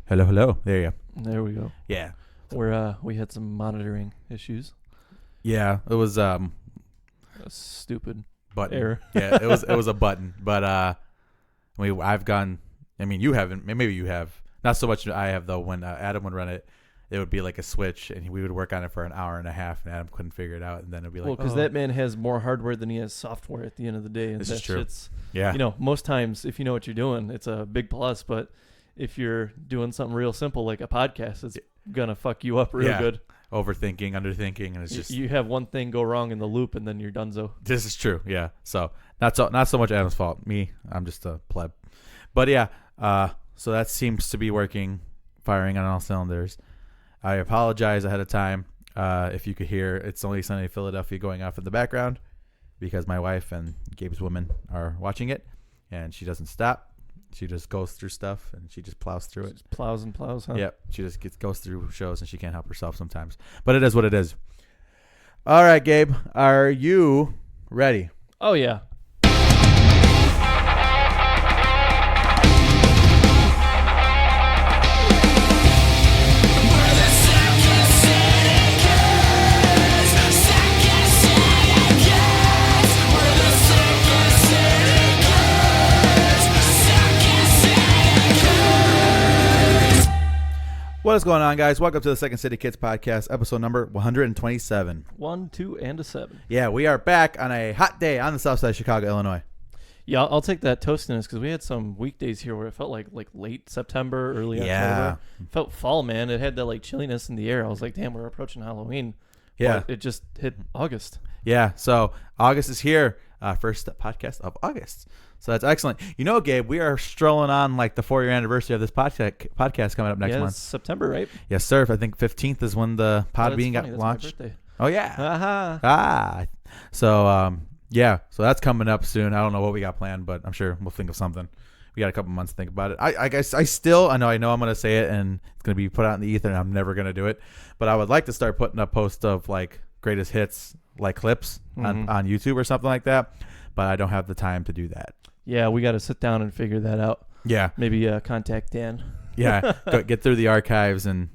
Hello. There you go. There we go. Yeah. We had some monitoring issues. Yeah. It was A stupid button. error. Yeah. It was a button. But I've gone. I mean, you haven't. Maybe you have. Not so much. I have though. When Adam would run it, it would be like a switch, and we would work on it for an hour and a half, and Adam couldn't figure it out, and then it'd be like, because that man has more hardware than he has software at the end of the day. And This that is true. Shit's, yeah. most times if you know what you're doing, it's a big plus. But if you're doing something real simple like a podcast, it's gonna fuck you up real good. Overthinking, underthinking, and it's just you have one thing go wrong in the loop, and then you're donezo. This is true. Yeah. So not so much Adam's fault. Me, I'm just a pleb. But yeah. So that seems to be working, firing on all cylinders. I apologize ahead of time if you could hear It's Only Sunny in Philadelphia going off in the background because my wife and Gabe's woman are watching it, and she doesn't stop. She just goes through stuff, and she just plows through it. Just plows and plows, huh? Yep. She just goes through shows, and she can't help herself sometimes. But it is what it is. All right, Gabe. Are you ready? Oh, yeah. What is going on, guys? Welcome to the Second City Kids Podcast, episode number 127. 1, 2, and a 7. Yeah, we are back on a hot day on the south side of Chicago, Illinois. Yeah, I'll take that toastiness because we had some weekdays here where it felt like late September, early October. It felt fall, man. It had that like chilliness in the air. I was like, damn, we're approaching Halloween. Yeah. But it just hit August. Yeah, so August is here. First podcast of August. So that's excellent. You know, Gabe, we are strolling on like the 4-year anniversary of this podcast coming up next month. It's September, right? Yes, sir. I think 15th is when the Podbean got That's launched. my birthday. Oh, yeah. Aha. So, yeah. So that's coming up soon. I don't know what we got planned, but I'm sure we'll think of something. We got a couple months to think about it. I guess I know I'm going to say it and it's going to be put out in the ether and I'm never going to do it. But I would like to start putting up posts of like greatest hits, like clips on YouTube or something like that. But I don't have the time to do that. Yeah, we got to sit down and figure that out. Yeah. Maybe contact Dan. Yeah. Get through the archives and.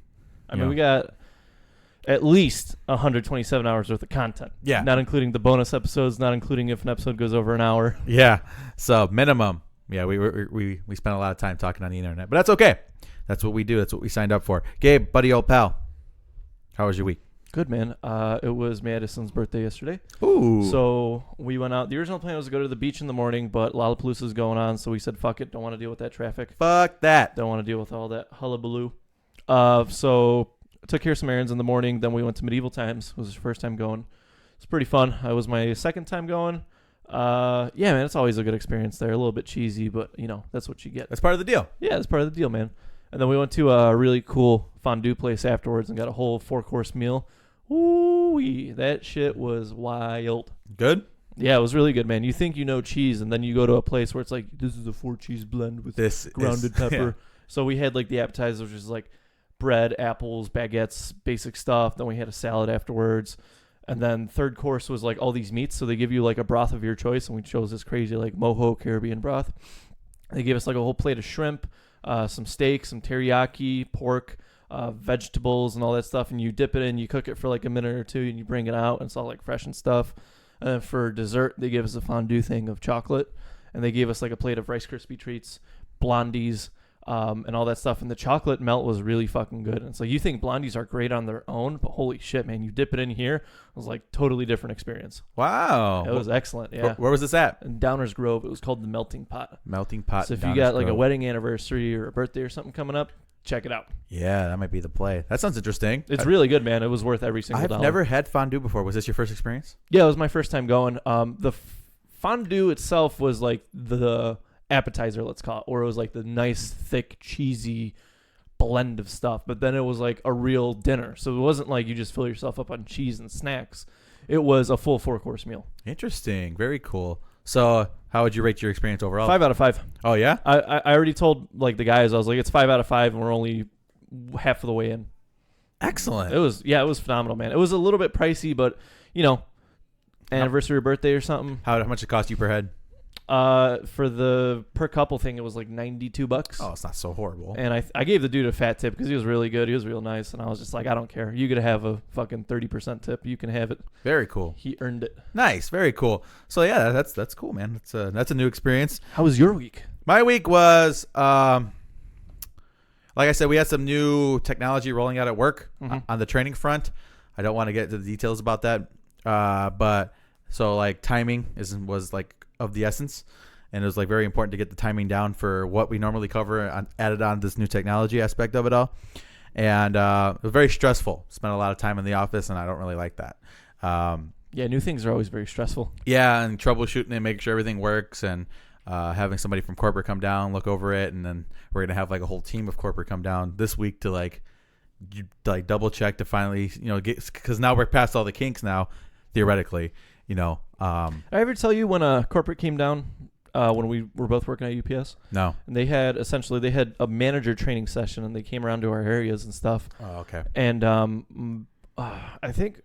I mean, we got at least 127 hours worth of content. Yeah. Not including the bonus episodes, not including if an episode goes over an hour. Yeah. So minimum. Yeah, we spent a lot of time talking on the internet, but that's okay. That's what we do. That's what we signed up for. Gabe, buddy, old pal, how was your week? Good, man. It was Madison's birthday yesterday. Ooh. So we went out. The original plan was to go to the beach in the morning, but Lollapalooza is going on, so we said, fuck it. Don't want to deal with that traffic. Fuck that. Don't want to deal with all that hullabaloo. So I took care of some errands in the morning. Then we went to Medieval Times. It was his first time going. It's pretty fun. It was my second time going. Yeah, man, it's always a good experience there. A little bit cheesy, but, that's what you get. That's part of the deal. Yeah, that's part of the deal, man. And then we went to a really cool fondue place afterwards and got a whole 4-course meal. Ooh, that shit was wild. Good? Yeah, it was really good, man. You think you know cheese, and then you go to a place where it's like, this is a 4-cheese blend with grounded pepper. Yeah. So we had like the appetizers, which is like bread, apples, baguettes, basic stuff. Then we had a salad afterwards. And then third course was like all these meats. So they give you like a broth of your choice, and we chose this crazy like mojo Caribbean broth. They gave us like a whole plate of shrimp, some steak, some teriyaki, pork, vegetables and all that stuff, and you dip it in, you cook it for like a minute or two, and you bring it out, and it's all like fresh and stuff. And then for dessert, they gave us a fondue thing of chocolate, and they gave us like a plate of Rice Krispie treats, blondies, and all that stuff. And the chocolate melt was really fucking good. And so you think blondies are great on their own, but holy shit, man, you dip it in here, it was like totally different experience. Wow. It was excellent. Yeah. Where was this at? In Downers Grove. It was called the Melting Pot. Melting Pot. So if you got like a wedding anniversary or a birthday or something coming up, check it out. Yeah, that might be the play. That sounds interesting. It's really good, man. It was worth every single dollar. I've never had fondue before. Was this your first experience? Yeah, it was my first time going. The fondue itself was like the appetizer, let's call it, or it was like the nice, thick, cheesy blend of stuff. But then it was like a real dinner. So it wasn't like you just fill yourself up on cheese and snacks. It was a full 4-course meal. Interesting. Very cool. So how would you rate your experience overall? 5 out of 5. Oh, yeah? I already told like the guys, I was like, it's 5 out of 5, and we're only half of the way in. Excellent. It was phenomenal, man. It was a little bit pricey, but, anniversary or birthday or something. How much it cost you per head? For the per couple thing, it was like $92. Oh, it's not so horrible. And I gave the dude a fat tip because he was really good. He was real nice, and I was just like, I don't care. You could have a fucking 30% tip. You can have it. Very cool. He earned it. Nice. Very cool. So yeah, that's cool, man. That's a new experience. How was your week? My week was like I said, we had some new technology rolling out at work on the training front. I don't want to get into the details about that, but so like timing was like of the essence, and it was like very important to get the timing down for what we normally cover added on this new technology aspect of it all. And it was very stressful. Spent a lot of time in the office, and I don't really like that. Yeah, new things are always very stressful. Yeah, and troubleshooting and making sure everything works, and having somebody from corporate come down, look over it, and then we're gonna have like a whole team of corporate come down this week to like double check to finally get, because now we're past all the kinks now, theoretically. Did I ever tell you when a corporate came down when we were both working at UPS? No. And they had a manager training session, and they came around to our areas and stuff. Oh, okay. And I think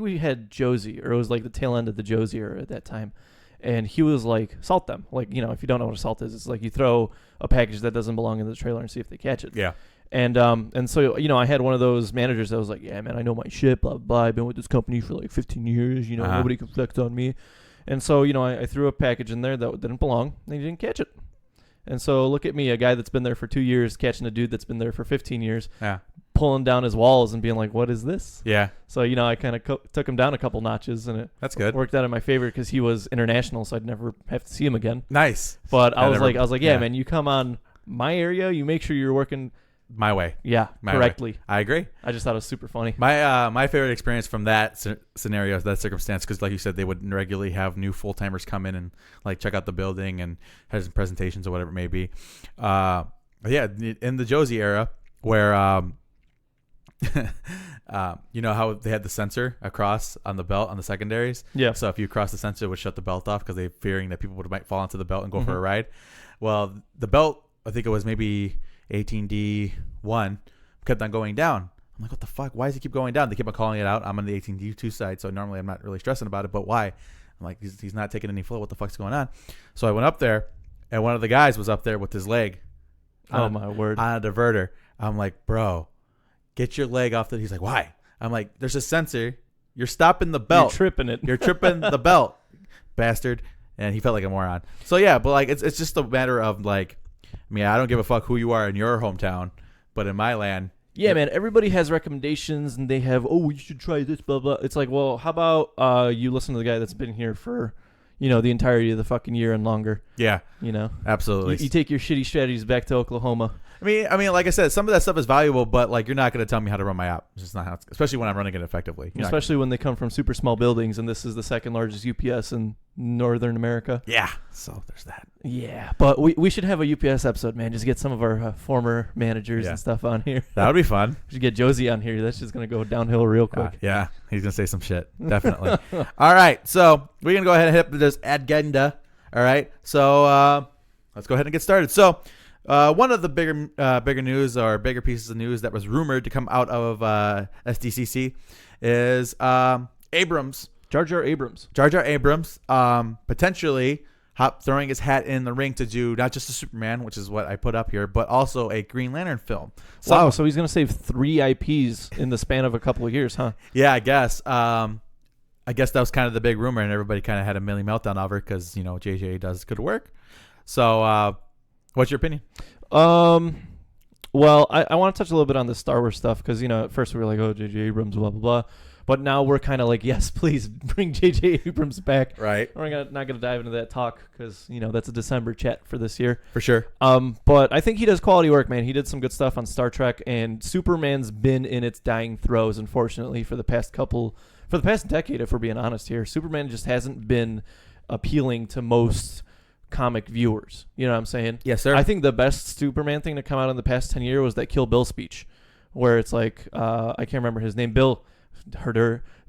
we had Josie, or it was like the tail end of the Josie era at that time. And he was like, salt them. Like, if you don't know what a salt is, it's like you throw a package that doesn't belong in the trailer and see if they catch it. Yeah. And so, I had one of those managers that was like, yeah, man, I know my shit, blah, blah, blah. I've been with this company for like 15 years. Nobody can flex on me. And so, I threw a package in there that didn't belong, and he didn't catch it. And so look at me, a guy that's been there for 2 years, catching a dude that's been there for 15 years, pulling down his walls and being like, what is this? Yeah. So, I kind of took him down a couple notches, and that's good. Worked out in my favor because he was international, so I'd never have to see him again. Nice. But I was like, yeah, man, you come on my area, you make sure you're working my way. Yeah, correctly. Way. I agree. I just thought it was super funny. My favorite experience from that scenario, that circumstance, because like you said, they would regularly have new full timers come in and like check out the building and have some presentations or whatever it may be. Yeah, in the Josie era, where how they had the sensor across on the belt on the secondaries. Yeah. So if you cross the sensor, it would shut the belt off because they're fearing that people might fall into the belt and go for a ride. Well, the belt, I think it was maybe 18D1, kept on going down. I'm like, what the fuck? Why does it keep going down? They keep on calling it out. I'm on the 18D2 side, so normally I'm not really stressing about it, but why? I'm like, he's not taking any flow. What the fuck's going on? So I went up there, and one of the guys was up there with his leg. My word. On a diverter. I'm like, bro, get your leg off the... He's like, why? I'm like, there's a sensor. You're stopping the belt. You're tripping it. You're tripping the belt, bastard. And he felt like a moron. So yeah, but like it's just a matter of like, I don't give a fuck who you are in your hometown, but in my land. Yeah, man, everybody has recommendations, and they have, you should try this, blah, blah. It's like, well, how about you listen to the guy that's been here for, the entirety of the fucking year and longer. Yeah. Absolutely. You take your shitty strategies back to Oklahoma. I mean, like I said, some of that stuff is valuable, but like you're not going to tell me how to run my app. It's just not how especially when I'm running it effectively. Especially when they come from super small buildings, and this is the second largest UPS in Northern America. Yeah. So there's that. Yeah, but we should have a UPS episode, man. Just get some of our former managers and stuff on here. That would be fun. We should get Josie on here. That's just going to go downhill real quick. Yeah, he's going to say some shit. Definitely. All right, so we're going to go ahead and hit up this agenda. All right, so let's go ahead and get started. So one of the bigger news or bigger pieces of news that was rumored to come out of SDCC is Abrams. Jar Jar Abrams. Potentially throwing his hat in the ring to do not just a Superman, which is what I put up here, but also a Green Lantern film. Wow, so he's going to save 3 IPs in the span of a couple of years, huh? Yeah, I guess. I guess that was kind of the big rumor, and everybody kind of had a mini meltdown over it because, JJ does good work. So what's your opinion? Well, I want to touch a little bit on the Star Wars stuff because, at first we were like, oh, J.J. Abrams, blah, blah, blah. But now we're kind of like, yes, please bring J.J. Abrams back. Right. We're not going to dive into that talk because, that's a December chat for this year. For sure. But I think he does quality work, man. He did some good stuff on Star Trek, and Superman's been in its dying throes, unfortunately, for the past decade, if we're being honest here. Superman just hasn't been appealing to most comic viewers. You know what I'm saying? Yes, sir. I think the best Superman thing to come out in the past 10 years was that Kill Bill speech, where it's like, I can't remember his name, Bill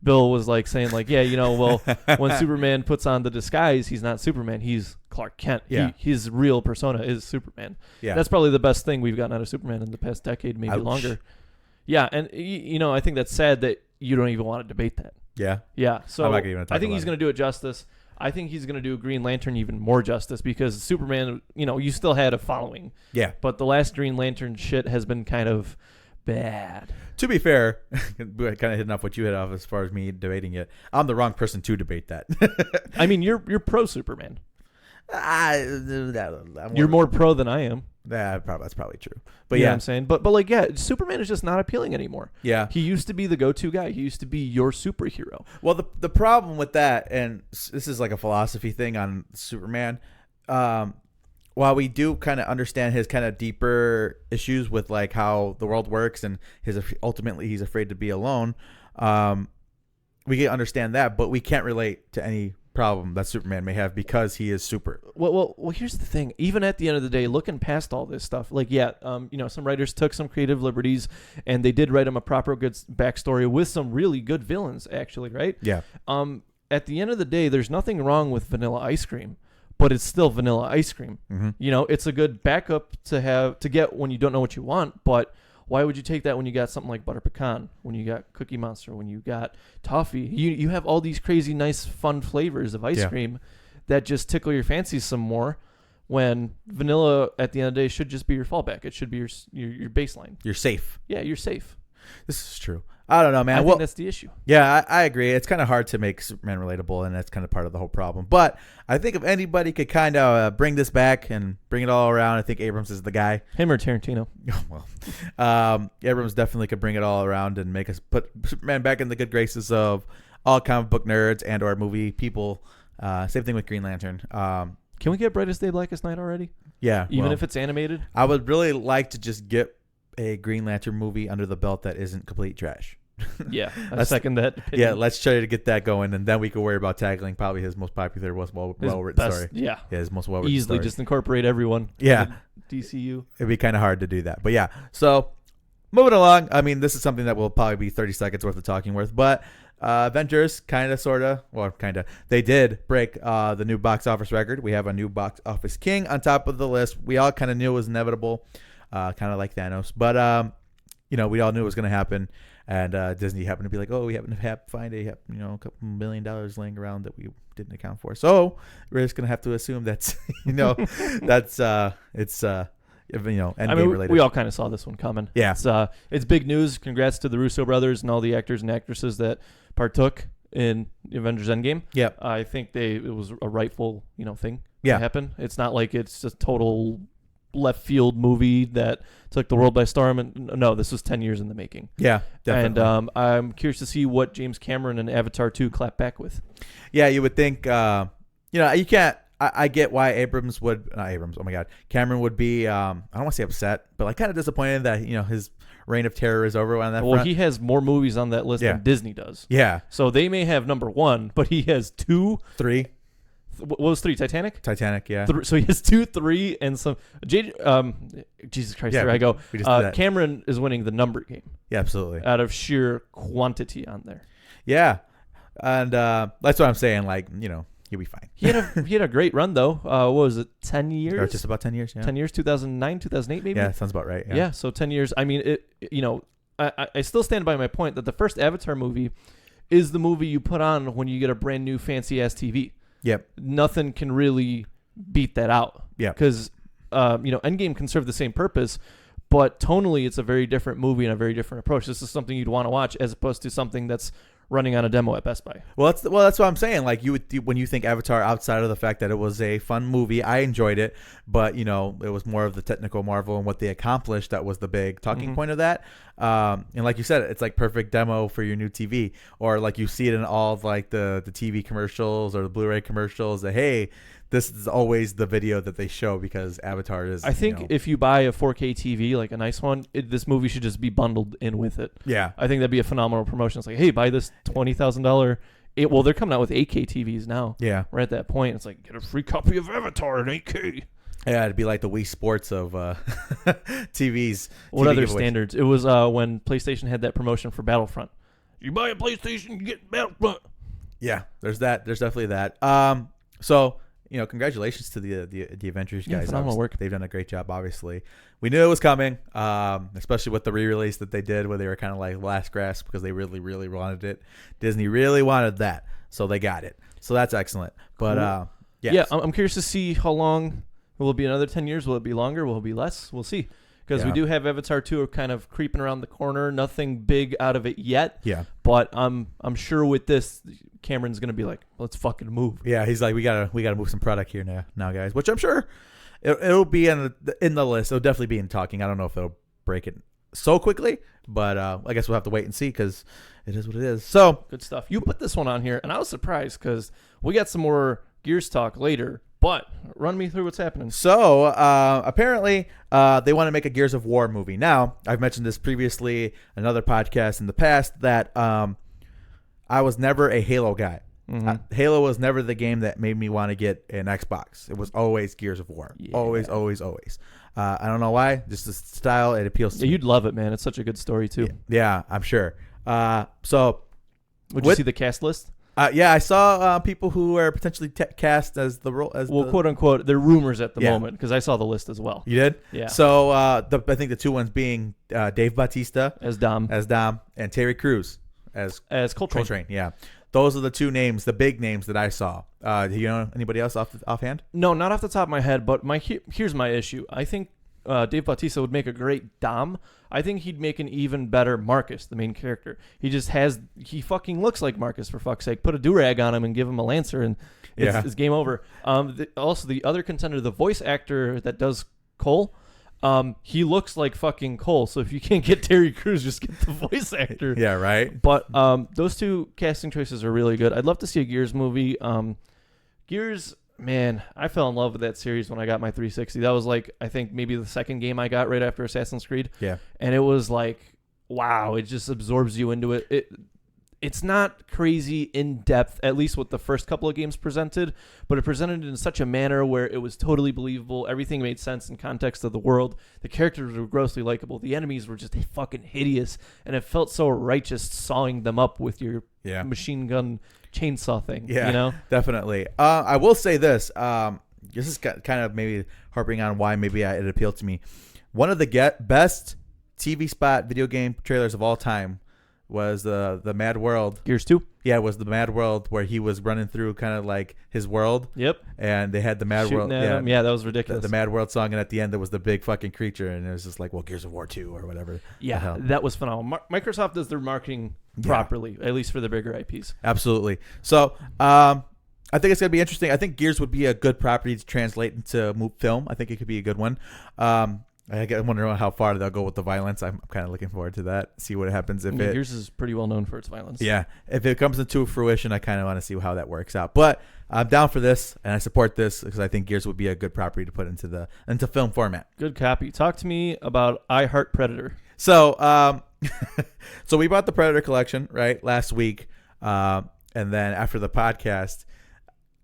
was like saying like, yeah, well, when Superman puts on the disguise, he's not Superman, he's Clark Kent. Yeah. His real persona is Superman. Yeah. That's probably the best thing we've gotten out of Superman in the past decade, maybe longer. Yeah, and I think that's sad that you don't even want to debate that. Yeah. Yeah. So I'm not gonna even talk I think about he's going to do it justice. I think he's going to do Green Lantern even more justice because Superman, you still had a following. Yeah. But the last Green Lantern shit has been kind of bad. To be fair, kind of hitting off what you hit off as far as me debating it. I'm the wrong person to debate that. I mean, you're pro Superman. You're You're more pro than I am. That's probably true. But You know what I'm saying? But like, yeah, Superman is just not appealing anymore. Yeah. He used to be the go-to guy. He used to be your superhero. Well, the problem with that, and this is like a philosophy thing on Superman, while we do kind of understand his kind of deeper issues with like how the world works and ultimately he's afraid to be alone, we can understand that, but we can't relate to any problem that Superman may have because he is super. Well, here's the thing. Even at the end of the day, looking past all this stuff, like, some writers took some creative liberties and they did write him a proper good backstory with some really good villains, actually, right? Yeah. At the end of the day, there's nothing wrong with vanilla ice cream, but it's still vanilla ice cream. Mm-hmm. It's a good backup to get when you don't know what you want, but why would you take that when you got something like Butter Pecan, when you got Cookie Monster, when you got Toffee? You have all these crazy, nice, fun flavors of ice cream that just tickle your fancies some more, when vanilla, at the end of the day, should just be your fallback. It should be your baseline. You're safe. Yeah, you're safe. This is true. I don't know, man. I think that's the issue. Yeah, I agree. It's kind of hard to make Superman relatable, and that's kind of part of the whole problem. But I think if anybody could kind of bring this back and bring it all around, I think Abrams is the guy. Him or Tarantino. Well, Abrams definitely could bring it all around and make us put Superman back in the good graces of all comic book nerds and or movie people. Same thing with Green Lantern. Can we get Brightest Day, Blackest Night already? Yeah. Even if it's animated? I would really like to just get a Green Lantern movie under the belt that isn't complete trash. Yeah, I second that opinion. Yeah, let's try to get that going, and then we can worry about tackling probably his most popular, most well-written story. Yeah, his most well-written easily story. Just incorporate everyone. Yeah, DCU. It'd be kind of hard to do that, but yeah. So moving along, I mean, this is something that will probably be 30 seconds worth of talking worth, but Avengers, they did break the new box office record. We have a new box office king on top of the list. We all kind of knew it was inevitable, kind of like Thanos, but we all knew it was going to happen. And Disney happened to be like, oh, we happen to find a couple $1 million laying around that we didn't account for. So we're just gonna have to assume that's End Game related. We all kind of saw this one coming. Yeah, it's big news. Congrats to the Russo brothers and all the actors and actresses that partook in Avengers End Game. Yeah, I think it was a rightful thing to happen. It's not like it's just total left field movie that took the world by storm, and no, this was 10 years in the making. Yeah, definitely. And I'm curious to see what James Cameron and Avatar 2 clap back with. Yeah, you would think you can't. I get why Cameron would be I don't want to say upset, but like kind of disappointed that his reign of terror is over on that front. He has more movies on that list than Disney does. Yeah, so they may have number 1, but he has 2 3. What was 3? Titanic, yeah. So he has 2, 3, and some. Jesus Christ, there I go. Cameron is winning the number game. Yeah, absolutely. Out of sheer quantity on there. Yeah, and that's what I'm saying. Like, he'll be fine. He had a great run though. What was it? 10 years? Or just about 10 years. Yeah. 10 years. 2009, 2008, maybe. Yeah, sounds about right. Yeah. So 10 years. I mean, I still stand by my point that the first Avatar movie is the movie you put on when you get a brand new fancy ass TV. Yep. Nothing can really beat that out. Yeah. Because, Endgame can serve the same purpose, but tonally it's a very different movie and a very different approach. This is something you'd want to watch as opposed to something that's running on a demo at Best Buy. Well, that's what I'm saying. Like when you think Avatar, outside of the fact that it was a fun movie, I enjoyed it, but it was more of the technical marvel and what they accomplished that was the big talking point of that. And like you said, it's like perfect demo for your new TV, or like you see it in all of like the TV commercials or the Blu-ray commercials that, hey, this is always the video that they show because Avatar is. I think if you buy a 4K TV, like a nice one, this movie should just be bundled in with it. Yeah, I think that'd be a phenomenal promotion. It's like, hey, buy this $20,000. Well, they're coming out with 8K TVs now. Yeah, we're at that point. It's like, get a free copy of Avatar in 8K. Yeah, it'd be like the Wii Sports of TVs. What TV other giveaways. standards? It was when PlayStation had that promotion for Battlefront. You buy a PlayStation, you get Battlefront. Yeah, there's that. There's definitely that. So. Congratulations to the Avengers guys. Phenomenal work. They've done a great job. Obviously, we knew it was coming, especially with the re-release that they did, where they were kind of like last grasp because they really, really wanted it. Disney really wanted that. So they got it. So that's excellent. But Cool. yes. Yeah, I'm curious to see how long. Will it be another 10 years? Will it be longer? Will it be less? We'll see. Because we do have Avatar 2 kind of creeping around the corner. Nothing big out of it yet. Yeah. But I'm sure with this, Cameron's going to be like, let's fucking move. Yeah, he's like, we gotta move some product here now, guys. Which I'm sure it'll be in the list. It'll definitely be in talking. I don't know if it'll break it so quickly, but I guess we'll have to wait and see because it is what it is. So good stuff. You put this one on here, and I was surprised because we got some more Gears talk later. But run me through what's happening. So apparently they want to make a Gears of War movie. Now, I've mentioned this previously in another podcast in the past that I was never a Halo guy. Mm-hmm. Halo was never the game that made me want to get an Xbox. It was always Gears of War. Yeah. Always. I don't know why. Just the style, it appeals to me. You'd love it, man. It's such a good story, too. Yeah, I'm sure. So, would you see the cast list? Yeah, I saw people who are potentially cast as the role. Quote unquote, they're rumors at the moment because I saw the list as well. You did? Yeah. So I think the two ones being Dave Bautista as Dom, and Terry Crews as Coltrane. Yeah, those are the two names, the big names that I saw. Do you know anybody else offhand? No, not off the top of my head. But here's my issue. I think Dave Bautista would make a great Dom. I think he'd make an even better Marcus, the main character. He fucking looks like Marcus, for fuck's sake. Put a do-rag on him and give him a Lancer, and it's game over. Also, the other contender, the voice actor that does Cole, he looks like fucking Cole. So if you can't get Terry Crews, just get the voice actor. Yeah, right. But those two casting choices are really good. I'd love to see a Gears movie. Gears... Man, I fell in love with that series when I got my 360. That was like, I think maybe the second game I got right after Assassin's Creed. Yeah. And it was like, wow, it just absorbs you into it. It's not crazy in depth, at least what the first couple of games presented, but it presented in such a manner where it was totally believable. Everything made sense in context of the world. The characters were grossly likable. The enemies were just fucking hideous, and it felt so righteous sawing them up with your machine gun chainsaw thing. Yeah, you know? Definitely. I will say this. This is kind of maybe harping on why maybe it appealed to me. One of the best TV spot video game trailers of all time was the Mad World. Gears 2? Yeah, it was the Mad World where he was running through kind of like his world. Yep. And they had the Mad Shooting World. at him. Yeah, that was ridiculous. The Mad World song, and at the end there was the big fucking creature, and it was just like, well, Gears of War 2 or whatever. Yeah, that was phenomenal. Microsoft does their marketing properly, at least for the bigger IPs. Absolutely. So, I think it's going to be interesting. I think Gears would be a good property to translate into film. I think it could be a good one. I wonder how far they'll go with the violence. I'm kind of looking forward to that. See what happens if Gears is pretty well known for its violence. Yeah, if it comes into fruition, I kind of want to see how that works out. But I'm down for this, and I support this because I think Gears would be a good property to put into film format. Good copy. Talk to me about I Heart Predator. So, so we bought the Predator collection last week, and then after the podcast,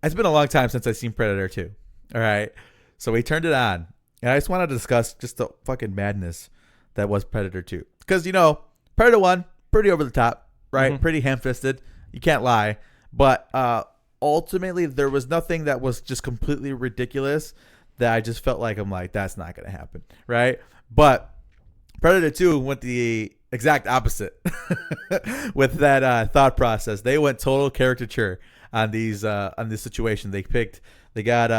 it's been a long time since I've seen Predator 2. All right, so we turned it on. And I just wanted to discuss just the fucking madness that was Predator 2. Because, Predator 1, pretty over the top, right? Mm-hmm. Pretty ham-fisted. You can't lie. But ultimately, there was nothing that was just completely ridiculous that I just felt like, that's not going to happen, right? But Predator 2 went the exact opposite with that thought process. They went total caricature on this situation. They got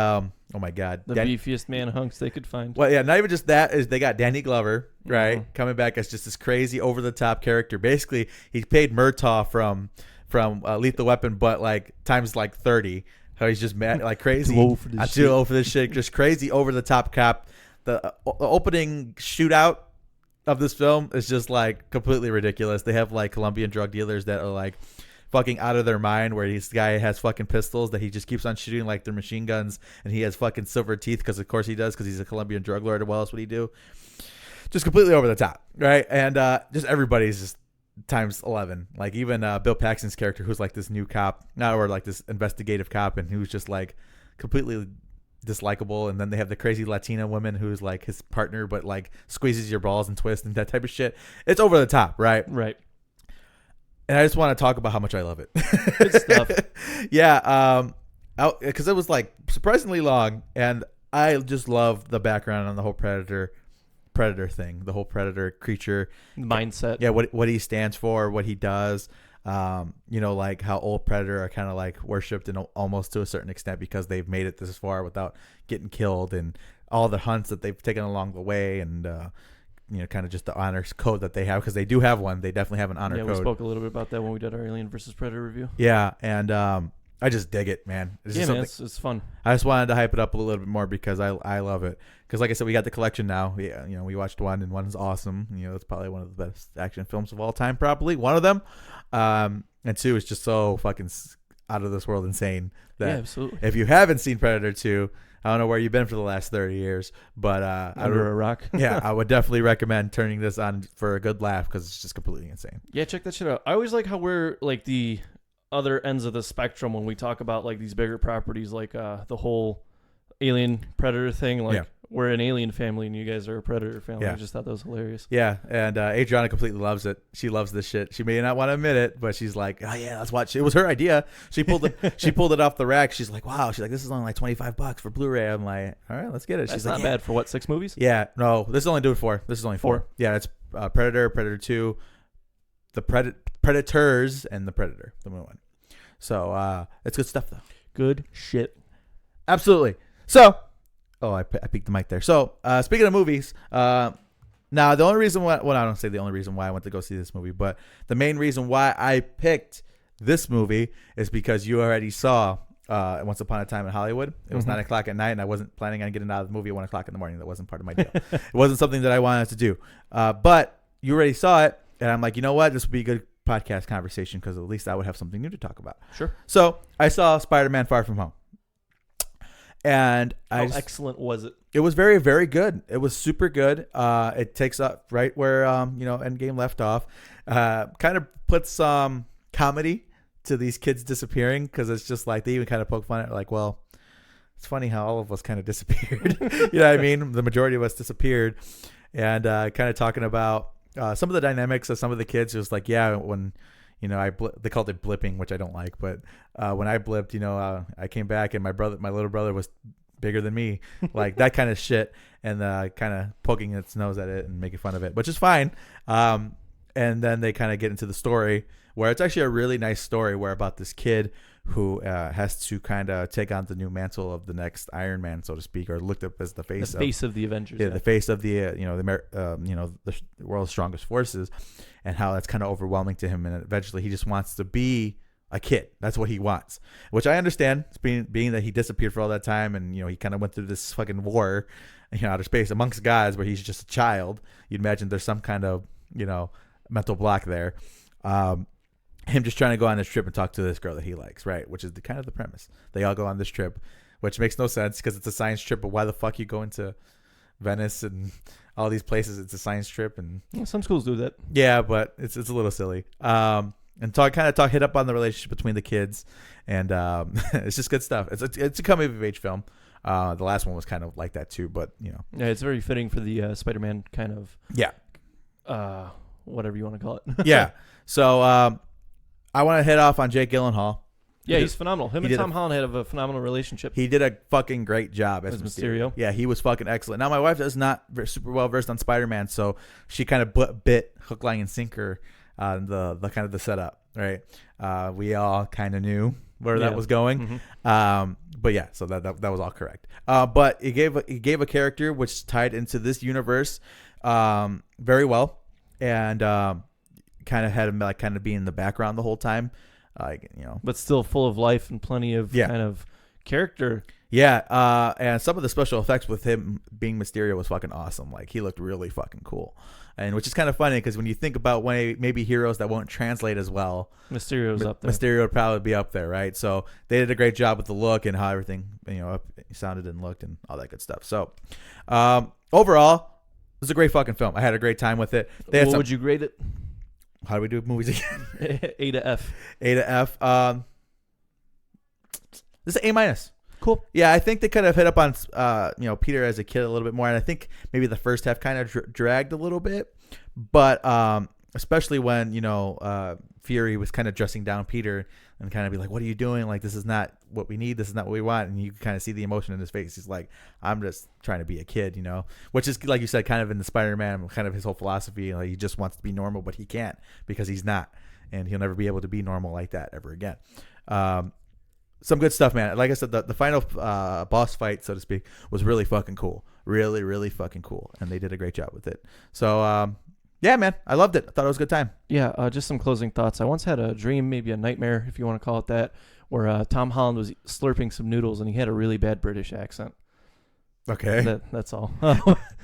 oh my god, the beefiest man hunks they could find. Well, yeah, not even just that, is they got Danny Glover, right, coming back as just this crazy over the top character. Basically, he paid Murtaugh from Lethal Weapon, but times 30. How he's just mad, crazy. Too old for this Too old for this shit. Just crazy over the top cop. The opening shootout of this film is just completely ridiculous. They have Colombian drug dealers that are fucking out of their mind, where this guy has fucking pistols that he just keeps on shooting like they're machine guns, and he has fucking silver teeth because of course he does, because he's a Colombian drug lord. What else would he do? Just completely over the top, right? And just everybody's just times 11. Even Bill Paxton's character, who's this new cop now, or this investigative cop, and who's just completely dislikable. And then they have the crazy Latina woman who's his partner, but squeezes your balls and twists and that type of shit. It's over the top, right? Right. And I just want to talk about how much I love it. Good stuff. Yeah, because it was surprisingly long, and I just love the background on the whole predator thing, the whole predator creature mindset. Yeah, what he stands for, what he does. Like how old Predator are kind of like worshipped and almost to a certain extent because they've made it this far without getting killed, and all the hunts that they've taken along the way, and kind of just the honor code that they have, because they do have one. They definitely have an honor code. Yeah, we spoke a little bit about that when we did our Alien versus Predator review. Yeah, and I just dig it, man. It's fun. I just wanted to hype it up a little bit more because I love it. Because like I said, we got the collection now. We watched one, and one's awesome. It's probably one of the best action films of all time, probably one of them. And two is just so fucking out of this world insane that absolutely. If you haven't seen Predator 2, I don't know where you've been for the last 30 years, but under a rock. Yeah, I would definitely recommend turning this on for a good laugh because it's just completely insane. Yeah, check that shit out. I always like how we're like the other ends of the spectrum when we talk about like these bigger properties, like the whole Alien Predator thing. Like we're an Alien family and you guys are a Predator family. Yeah. I just thought that was hilarious. Yeah, and Adriana completely loves it. She loves this shit. She may not want to admit it, but she's like, "Oh yeah, let's watch." It was her idea. She pulled it. She pulled it off the rack. She's like, "Wow." She's like, "This is only like $25 for Blu-ray." I'm like, "All right, let's get it." She's That's like, not bad for what, 6 movies? Yeah, no, this is only doing 4. This is only 4. Yeah, it's Predator, Predator 2, the Predators, and the Predator, the new one. So it's good stuff though. Good shit. Absolutely. So, I peeked the mic there. So speaking of movies, now the only reason why, I don't say the only reason why I went to go see this movie, but the main reason why I picked this movie is because you already saw Once Upon a Time in Hollywood. It was 9 o'clock at night, and I wasn't planning on getting out of the movie at 1 o'clock in the morning. That wasn't part of my deal. It wasn't something that I wanted to do. But you already saw it, and I'm like, you know what? This would be a good podcast conversation because at least I would have something new to talk about. Sure. So I saw Spider-Man Far From Home. And how excellent was it? It was very, very good. It was super good. It takes up right where End Game left off. Kind of puts some comedy to these kids disappearing, because it's just like they even kind of poke fun at it, like, well, it's funny how all of us kind of disappeared. You know what I mean? The majority of us disappeared, and kind of talking about some of the dynamics of some of the kids. It was like, yeah, when they called it blipping, which I don't like, but when I blipped, I came back and my little brother was bigger than me, like that kind of shit, and kind of poking its nose at it and making fun of it, which is fine. And then they kind of get into the story, where it's actually a really nice story, where about this kid who has to kind of take on the new mantle of the next Iron Man, so to speak, or looked up as the face of the Avengers. Yeah, the face of the the world's strongest forces, and how that's kind of overwhelming to him, and eventually he just wants to be a kid. That's what he wants, which I understand, being that he disappeared for all that time, and he kind of went through this fucking war, outer space amongst gods, where he's just a child. You'd imagine there's some kind of mental block there. Him just trying to go on this trip and talk to this girl that he likes, right? Which is kind of the premise. They all go on this trip, which makes no sense because it's a science trip. But why the fuck you go into Venice and all these places? It's a science trip, and some schools do that. Yeah, but it's a little silly. And hit up on the relationship between the kids, and it's just good stuff. It's a coming of age film. The last one was kind of like that too, but yeah, it's very fitting for the Spider-Man kind of whatever you want to call it. Yeah. So I want to hit off on Jake Gyllenhaal. Yeah, he's phenomenal. Him and Tom Holland had a phenomenal relationship. He did a fucking great job as Mysterio. Yeah, he was fucking excellent. Now, my wife is not super well versed on Spider-Man, so she kind of bit hook, line, and sinker on the kind of the setup, right? We all kind of knew where that was going. Mm-hmm. But yeah, so that was all correct. But it gave a character which tied into this universe very well, and kind of had him kind of be in the background the whole time, but still full of life and plenty of kind of character. Yeah, and some of the special effects with him being Mysterio was fucking awesome. Like, he looked really fucking cool, and which is kind of funny because when you think about maybe heroes that won't translate as well, Mysterio's up there. Mysterio would probably be up there, right? So they did a great job with the look and how everything sounded and looked and all that good stuff. So overall, it was a great fucking film. I had a great time with it. What would you grade it? How do we do movies again? A to F. A to F. This is A-. Cool. Yeah, I think they kind of hit up on Peter as a kid a little bit more, and I think maybe the first half kind of dragged a little bit, but especially when Fury was kind of dressing down Peter and kind of be like, "What are you doing? Like, this is not what we need. This is not what we want." And you kind of see the emotion in his face. He's like, "I'm just trying to be a kid," which is, like you said, kind of in the Spider-Man, kind of his whole philosophy. Like, he just wants to be normal, but he can't because he's not. and he'll never be able to be normal like that ever again. Some good stuff, man. Like I said, the final boss fight, so to speak, was really fucking cool. Really, really fucking cool. And they did a great job with it. So, yeah, man, I loved it. I thought it was a good time. Yeah, just some closing thoughts. I once had a dream, maybe a nightmare, if you want to call it that, where Tom Holland was slurping some noodles, and he had a really bad British accent. Okay. That's all.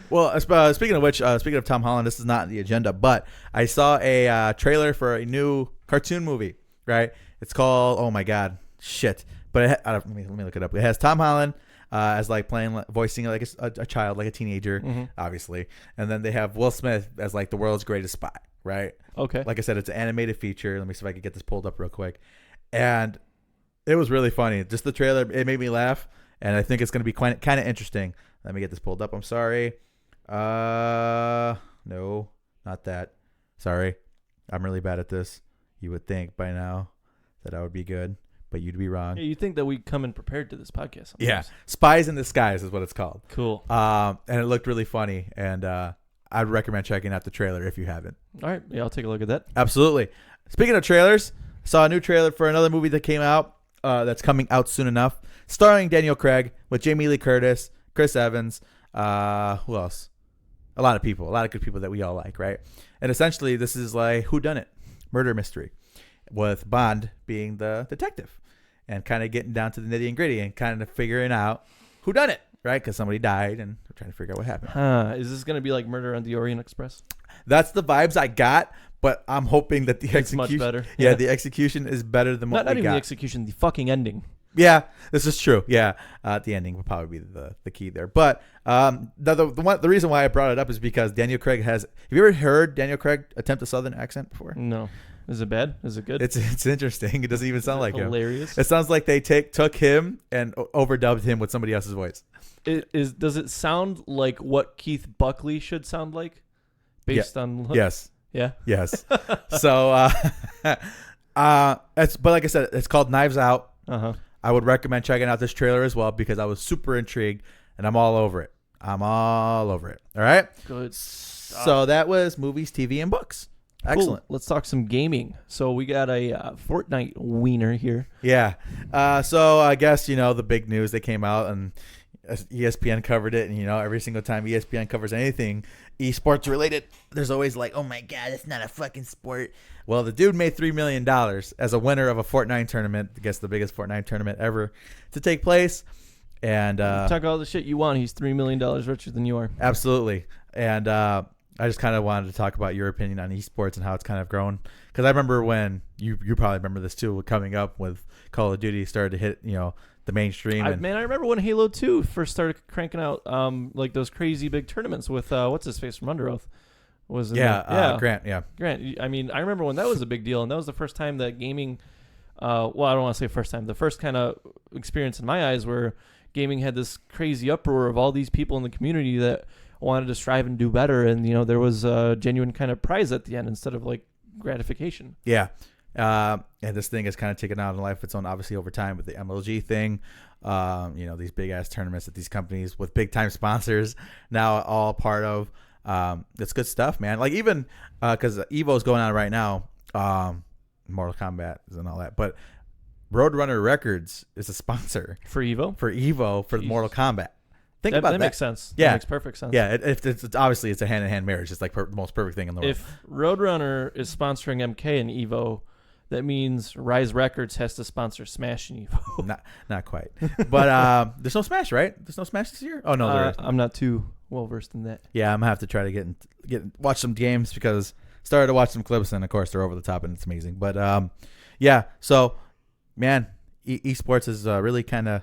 Well, speaking of which, speaking of Tom Holland, this is not on the agenda, but I saw a trailer for a new cartoon movie, right? It's called, oh my God, shit. But let me look it up. It has Tom Holland as like voicing like a child, like a teenager, obviously. And then they have Will Smith as like the world's greatest spy, right? Okay. Like I said, it's an animated feature. Let me see if I can get this pulled up real quick. And it was really funny. Just the trailer, it made me laugh. And I think it's going to be kind of interesting. Let me get this pulled up. I'm sorry. No, not that. Sorry. I'm really bad at this. You would think by now that I would be good, but you'd be wrong. Yeah, you think that we come in prepared to this podcast sometimes. Yeah. Spies in Disguise is what it's called. Cool. And it looked really funny. And I'd recommend checking out the trailer if you haven't. All right. Yeah, I'll take a look at that. Absolutely. Speaking of trailers, saw a new trailer for another movie that came out that's coming out soon enough. Starring Daniel Craig with Jamie Lee Curtis, Chris Evans, who else? A lot of people, a lot of good people that we all like, right? And essentially, this is like whodunit, murder mystery, with Bond being the detective and kind of getting down to the nitty and gritty and kind of figuring out who done it, right? Because somebody died and we're trying to figure out what happened. Is this going to be like Murder on the Orient Express? That's the vibes I got, but I'm hoping that the It's much better. Yeah, the execution is better than what we got. Not even the execution, the fucking ending. Yeah, this is true. Yeah, the ending would probably be the key there. But the reason why I brought it up is because Daniel Craig has. Have you ever heard Daniel Craig attempt a Southern accent before? No. Is it bad? Is it good? It's interesting. It doesn't even sound like hilarious? Him. It sounds like they took him and overdubbed him with somebody else's voice. Does it sound like what Keith Buckley should sound like? Based on yes. Yeah. Yes. So but like I said, it's called Knives Out. Uh-huh. I would recommend checking out this trailer as well because I was super intrigued and I'm all over it. All right. Good. So that was movies, TV, and books. Excellent. Cool. Let's talk some gaming. So we got a Fortnite wiener here. Yeah. So I guess, the big news that came out and ESPN covered it. And, every single time ESPN covers anything esports related, there's always like, oh, my God, it's not a fucking sport. Well, the dude made $3 million as a winner of a Fortnite tournament. I guess the biggest Fortnite tournament ever to take place. And talk all the shit you want. He's $3 million richer than you are. Absolutely. And I just kind of wanted to talk about your opinion on esports and how it's kind of grown. Because I remember when you probably remember this too, coming up with Call of Duty started to hit, the mainstream. I remember when Halo 2 first started cranking out like those crazy big tournaments with what's his face from Under Oath. Grant. Yeah. Grant. I mean, I remember when that was a big deal, and that was the first time that gaming. Well, I don't want to say first time. The first kind of experience in my eyes where gaming had this crazy uproar of all these people in the community that wanted to strive and do better, and there was a genuine kind of prize at the end instead of like gratification. Yeah. And this thing has kind of taken out a life of its own, obviously, over time with the MLG thing. These big ass tournaments that these companies with big time sponsors now all part of. It's good stuff, man. Like even because Evo's going on right now, Mortal Kombat and all that. But Roadrunner Records is a sponsor for Evo for Mortal Kombat. Think about that. That makes sense. Yeah, that makes perfect sense. Yeah, it's obviously it's a hand in hand marriage. It's like the most perfect thing in the world. If Roadrunner is sponsoring MK and Evo, that means Rise Records has to sponsor Smash and Evo. Not quite. But there's no Smash, right? There's no Smash this year. Oh no, there is. I'm not too well versed in that. Yeah, I'm gonna have to try to watch some games because started to watch some clips and of course they're over the top and it's amazing. But yeah. So, man, esports is really kind of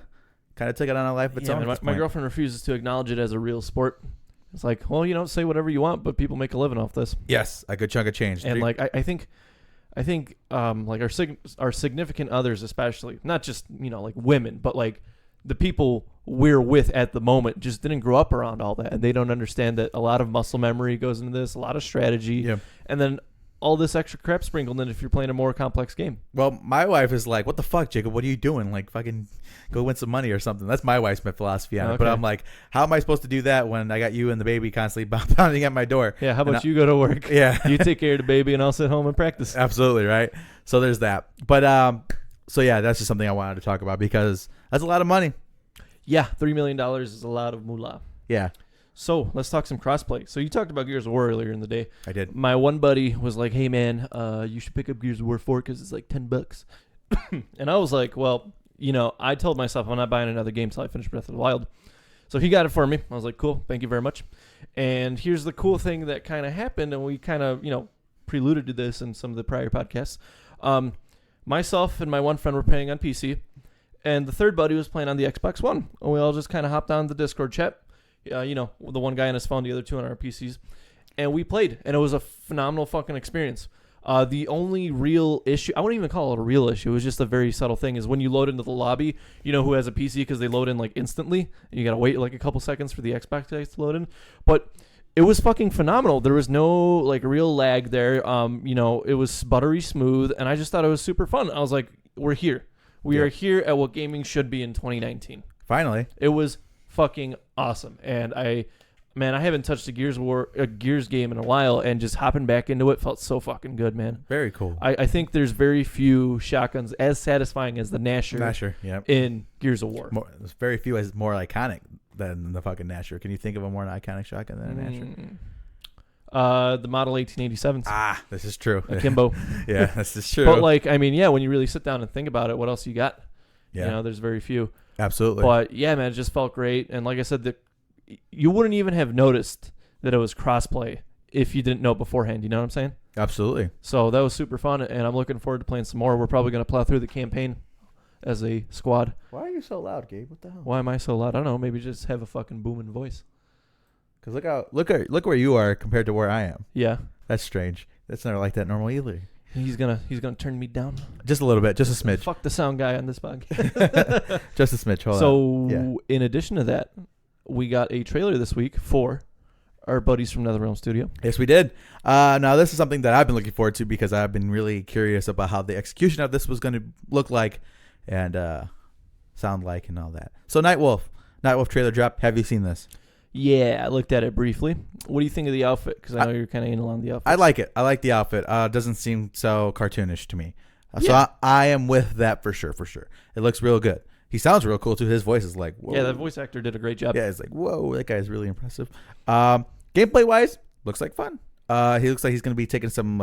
took it on a life of its own. My girlfriend refuses to acknowledge it as a real sport. It's like, well, you don't say whatever you want, but people make a living off this. Yes, a good chunk of change. And like I think like our significant others, especially not just like women, but like the people we're with at the moment just didn't grow up around all that, and they don't understand that a lot of muscle memory goes into this, a lot of strategy, and then all this extra crap sprinkled in if you're playing a more complex game. Well, my wife is like, "What the fuck, Jacob? What are you doing? Like, fucking go win some money or something." That's my wife's philosophy on it. But I'm like, how am I supposed to do that when I got you and the baby constantly pounding at my door? Yeah, how about you go to work? Yeah, you take care of the baby, and I'll sit home and practice. Absolutely, right? So there's that. But so yeah, that's just something I wanted to talk about because that's a lot of money. Yeah, $3 million is a lot of moolah. Yeah. So let's talk some crossplay. So you talked about Gears of War earlier in the day. I did. My one buddy was like, "Hey man, you should pick up Gears of War 4 because it's like $10." And I was like, "Well, I told myself I'm not buying another game until I finish Breath of the Wild." So he got it for me. I was like, "Cool, thank you very much." And here's the cool thing that kind of happened, and we kind of preluded to this in some of the prior podcasts. Myself and my one friend were playing on PC, and the third buddy was playing on the Xbox One. And we all just kind of hopped on the Discord chat. The one guy on his phone, the other two on our PCs. And we played, and it was a phenomenal fucking experience. The only real issue, I wouldn't even call it a real issue, it was just a very subtle thing, is when you load into the lobby, who has a PC because they load in like instantly, and you got to wait like a couple seconds for the Xbox guys to load in. But it was fucking phenomenal. There was no like real lag there. It was buttery smooth, and I just thought it was super fun. I was like, we're here. We are here at what gaming should be in 2019. Finally. It was fucking awesome. And I haven't touched a Gears game in a while, and just hopping back into it felt so fucking good, man. Very cool. I think there's very few shotguns as satisfying as the Gnasher yep. in Gears of War. There's very few as more iconic than the fucking Gnasher. Can you think of a more iconic shotgun than a Gnasher? The Model 1887s. This is true. Akimbo. Yeah, this is true. But when you really sit down and think about it, what else you got? Yeah. There's very few. Absolutely. But yeah, man, it just felt great. And like I said, you wouldn't even have noticed that it was crossplay if you didn't know beforehand. You know what I'm saying? Absolutely. So that was super fun, and I'm looking forward to playing some more. We're probably going to plow through the campaign as a squad. Why are you so loud, Gabe? What the hell? Why am I so loud? I don't know. Maybe just have a fucking booming voice. Because look where you are compared to where I am. Yeah. That's strange. That's never like that normal either. He's gonna turn me down. Just a little bit, just a smidge. Fuck the sound guy on this podcast. Just a smidge. Hold on. So in addition to that, we got a trailer this week for our buddies from NetherRealm Studio. Yes, we did. Now this is something that I've been looking forward to because I've been really curious about how the execution of this was going to look like and sound like and all that. So Nightwolf trailer drop. Have you seen this? Yeah, I looked at it briefly. What do you think of the outfit? Because I know you're kind of anal on the outfit. I like it. I like the outfit. It doesn't seem so cartoonish to me. Yeah. So I am with that for sure. It looks real good. He sounds real cool too. His voice is like, whoa. Yeah, that voice actor did a great job. Yeah, it's like, whoa, that guy is really impressive. Gameplay wise, looks like fun. He looks like he's going to be taking some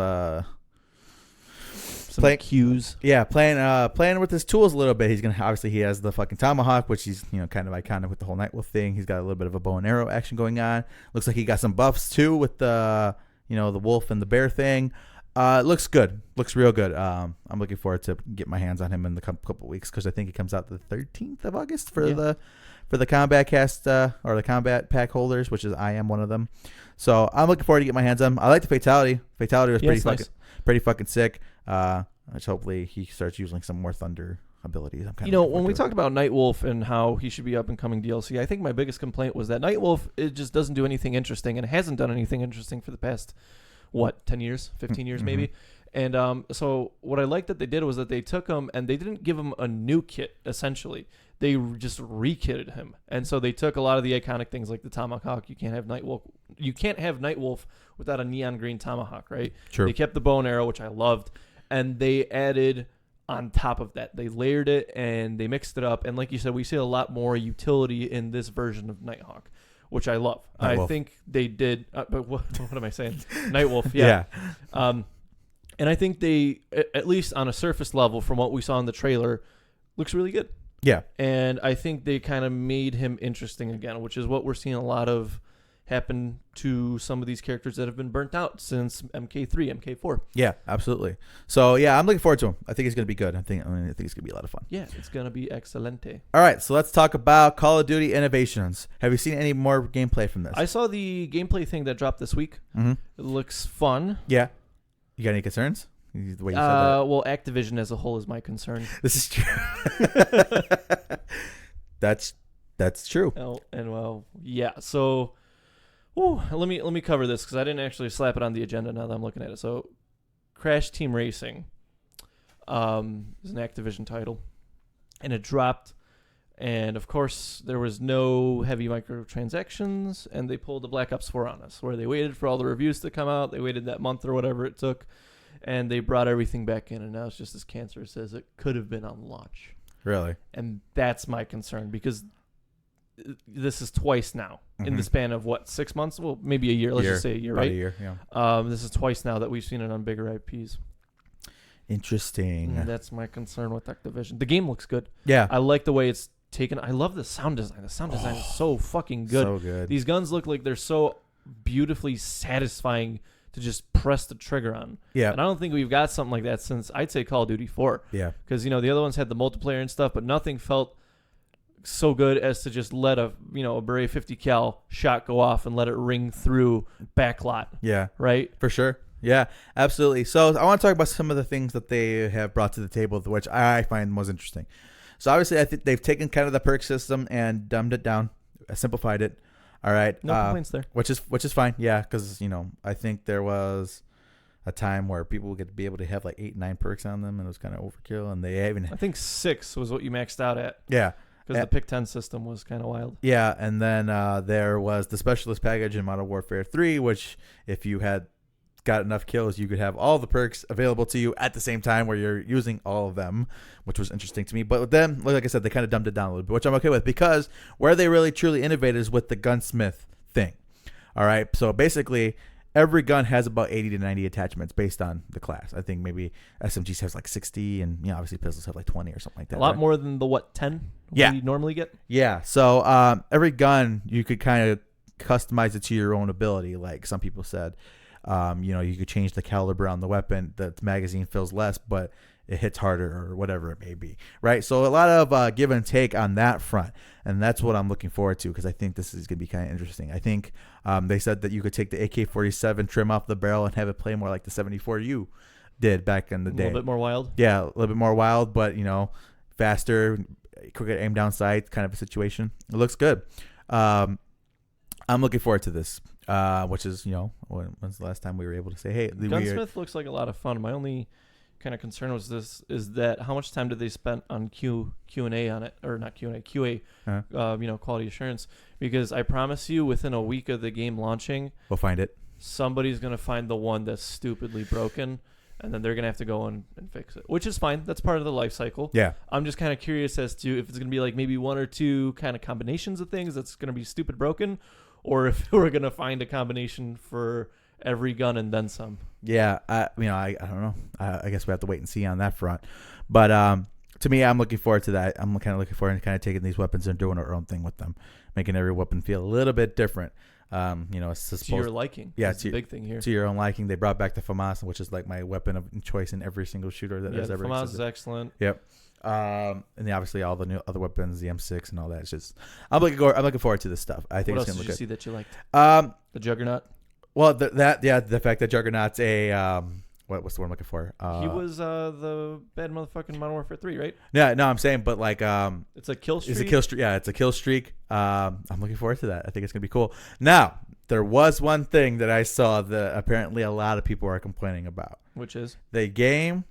cues. Yeah, playing with his tools a little bit. He's he has the fucking tomahawk, which he's kind of iconic with the whole Nightwolf thing. He's got a little bit of a bow and arrow action going on. Looks like he got some buffs too with the the wolf and the bear thing. It looks good. Looks real good. I'm looking forward to get my hands on him in the couple weeks because I think it comes out the 13th of August for the combat cast or the combat pack holders, which is I am one of them. So I'm looking forward to get my hands on him. I like the fatality. Fatality was pretty fucking sick. Which hopefully he starts using some more thunder abilities. I'm when we talked about Nightwolf and how he should be up and coming DLC, I think my biggest complaint was that Nightwolf just doesn't do anything interesting and hasn't done anything interesting for the past 10 years, 15 years maybe. And so what I liked that they did was that they took him and they didn't give him a new kit essentially. They just re-kitted him. And so they took a lot of the iconic things like the tomahawk. You can't have Nightwolf without a neon green tomahawk, right? True. They kept the bow and arrow, which I loved. And they added on top of that. They layered it and they mixed it up. And like you said, we see a lot more utility in this version of Nighthawk, which I love. Nightwolf. I think they did. But what am I saying? Nightwolf, yeah. And I think they, at least on a surface level from what we saw in the trailer, looks really good. Yeah. And I think they kind of made him interesting again, which is what we're seeing a lot of happen to some of these characters that have been burnt out since MK3, MK4. Yeah, absolutely. So yeah, I'm looking forward to him. I think it's going to be good. I think it's going to be a lot of fun. Yeah, it's going to be excelente. All right, so let's talk about Call of Duty innovations. Have you seen any more gameplay from this? I saw the gameplay thing that dropped this week. Mm-hmm. It looks fun. Yeah. You got any concerns? The way you said that. Well, Activision as a whole is my concern. This is true. That's true. Oh, and well, yeah. So, let me cover this because I didn't actually slap it on the agenda. Now that I'm looking at it, so Crash Team Racing is an Activision title, and it dropped. And, of course, there was no heavy microtransactions, and they pulled the Black Ops 4 on us, where they waited for all the reviews to come out. They waited that month or whatever it took, and they brought everything back in, and now it's just as cancerous as it could have been on launch. Really? And that's my concern, because this is twice now in the span of, 6 months? Well, maybe a year. Let's just say a year, About right? a year, yeah. This is twice now that we've seen it on bigger IPs. Interesting. And that's my concern with Activision. The game looks good. Yeah. I like the way it's taken. I love the sound design. The sound design is so fucking good. So good. These guns look like they're so beautifully satisfying to just press the trigger on. Yeah. And I don't think we've got something like that since, I'd say, Call of Duty 4. Yeah. Because, the other ones had the multiplayer and stuff, but nothing felt so good as to just let a Beret 50 cal shot go off and let it ring through backlot. Yeah. Right? For sure. Yeah, absolutely. So I want to talk about some of the things that they have brought to the table, which I find most interesting. So obviously, I think they've taken kind of the perk system and dumbed it down, simplified it. All right, no complaints there. Which is fine. Yeah, because I think there was a time where people would be able to have like 8, 9 perks on them, and it was kind of overkill. And they even I think 6 was what you maxed out at. Yeah, because the pick 10 system was kind of wild. Yeah, and then there was the specialist package in Modern Warfare 3, which if you had got enough kills, you could have all the perks available to you at the same time where you're using all of them, which was interesting to me. But then, like I said, they kind of dumbed it down a little bit, which I'm okay with, because where they really truly innovated is with the gunsmith thing. All right, so basically every gun has about 80 to 90 attachments based on the class. I think maybe SMGs has like 60, and obviously pistols have like 20 or something like that. A lot more than the 10 yeah. we normally get? Yeah, so every gun you could kind of customize it to your own ability, like some people said. You could change the caliber on the weapon. The magazine fills less, but it hits harder, or whatever it may be, right? So a lot of give and take on that front, and that's what I'm looking forward to, because I think this is going to be kind of interesting. I think they said that you could take the AK-47, trim off the barrel, and have it play more like the 74U did back in the day. A little bit more wild? Yeah, a little bit more wild, but, faster, quicker aim down sight kind of a situation. It looks good. I'm looking forward to this. Which is, when's the last time we were able to say, hey, Gunsmith looks like a lot of fun. My only kind of concern is that how much time did they spend on Q&A on it, or not Q&A, QA, quality assurance? Because I promise you, within a week of the game launching, we'll find it. Somebody's going to find the one that's stupidly broken, and then they're going to have to go and fix it, which is fine. That's part of the life cycle. Yeah. I'm just kind of curious as to if it's going to be like maybe 1 or 2 kind of combinations of things that's going to be stupid broken, or if we're going to find a combination for every gun and then some. Yeah, I don't know. I guess we have to wait and see on that front. But to me, I'm looking forward to that. I'm kind of looking forward to kind of taking these weapons and doing our own thing with them, making every weapon feel a little bit different. It's to your liking. Yeah, it's a big thing here. To your own liking. They brought back the FAMAS, which is like my weapon of choice in every single shooter that has ever existed. FAMAS is excellent. Yep. And then obviously all the new other weapons, the M6 and all that. It's just I'm looking forward to this stuff. I think what it's else gonna did look you good. see that you liked? The Juggernaut. Well, the fact that Juggernaut's a what's the word I'm looking for? He was the bad motherfucking Modern Warfare 3, right? Yeah, no, I'm saying, but like it's a kill streak. It's a kill streak. Yeah, it's a kill streak. I'm looking forward to that. I think it's gonna be cool. Now, there was one thing that I saw that apparently a lot of people are complaining about, which is the game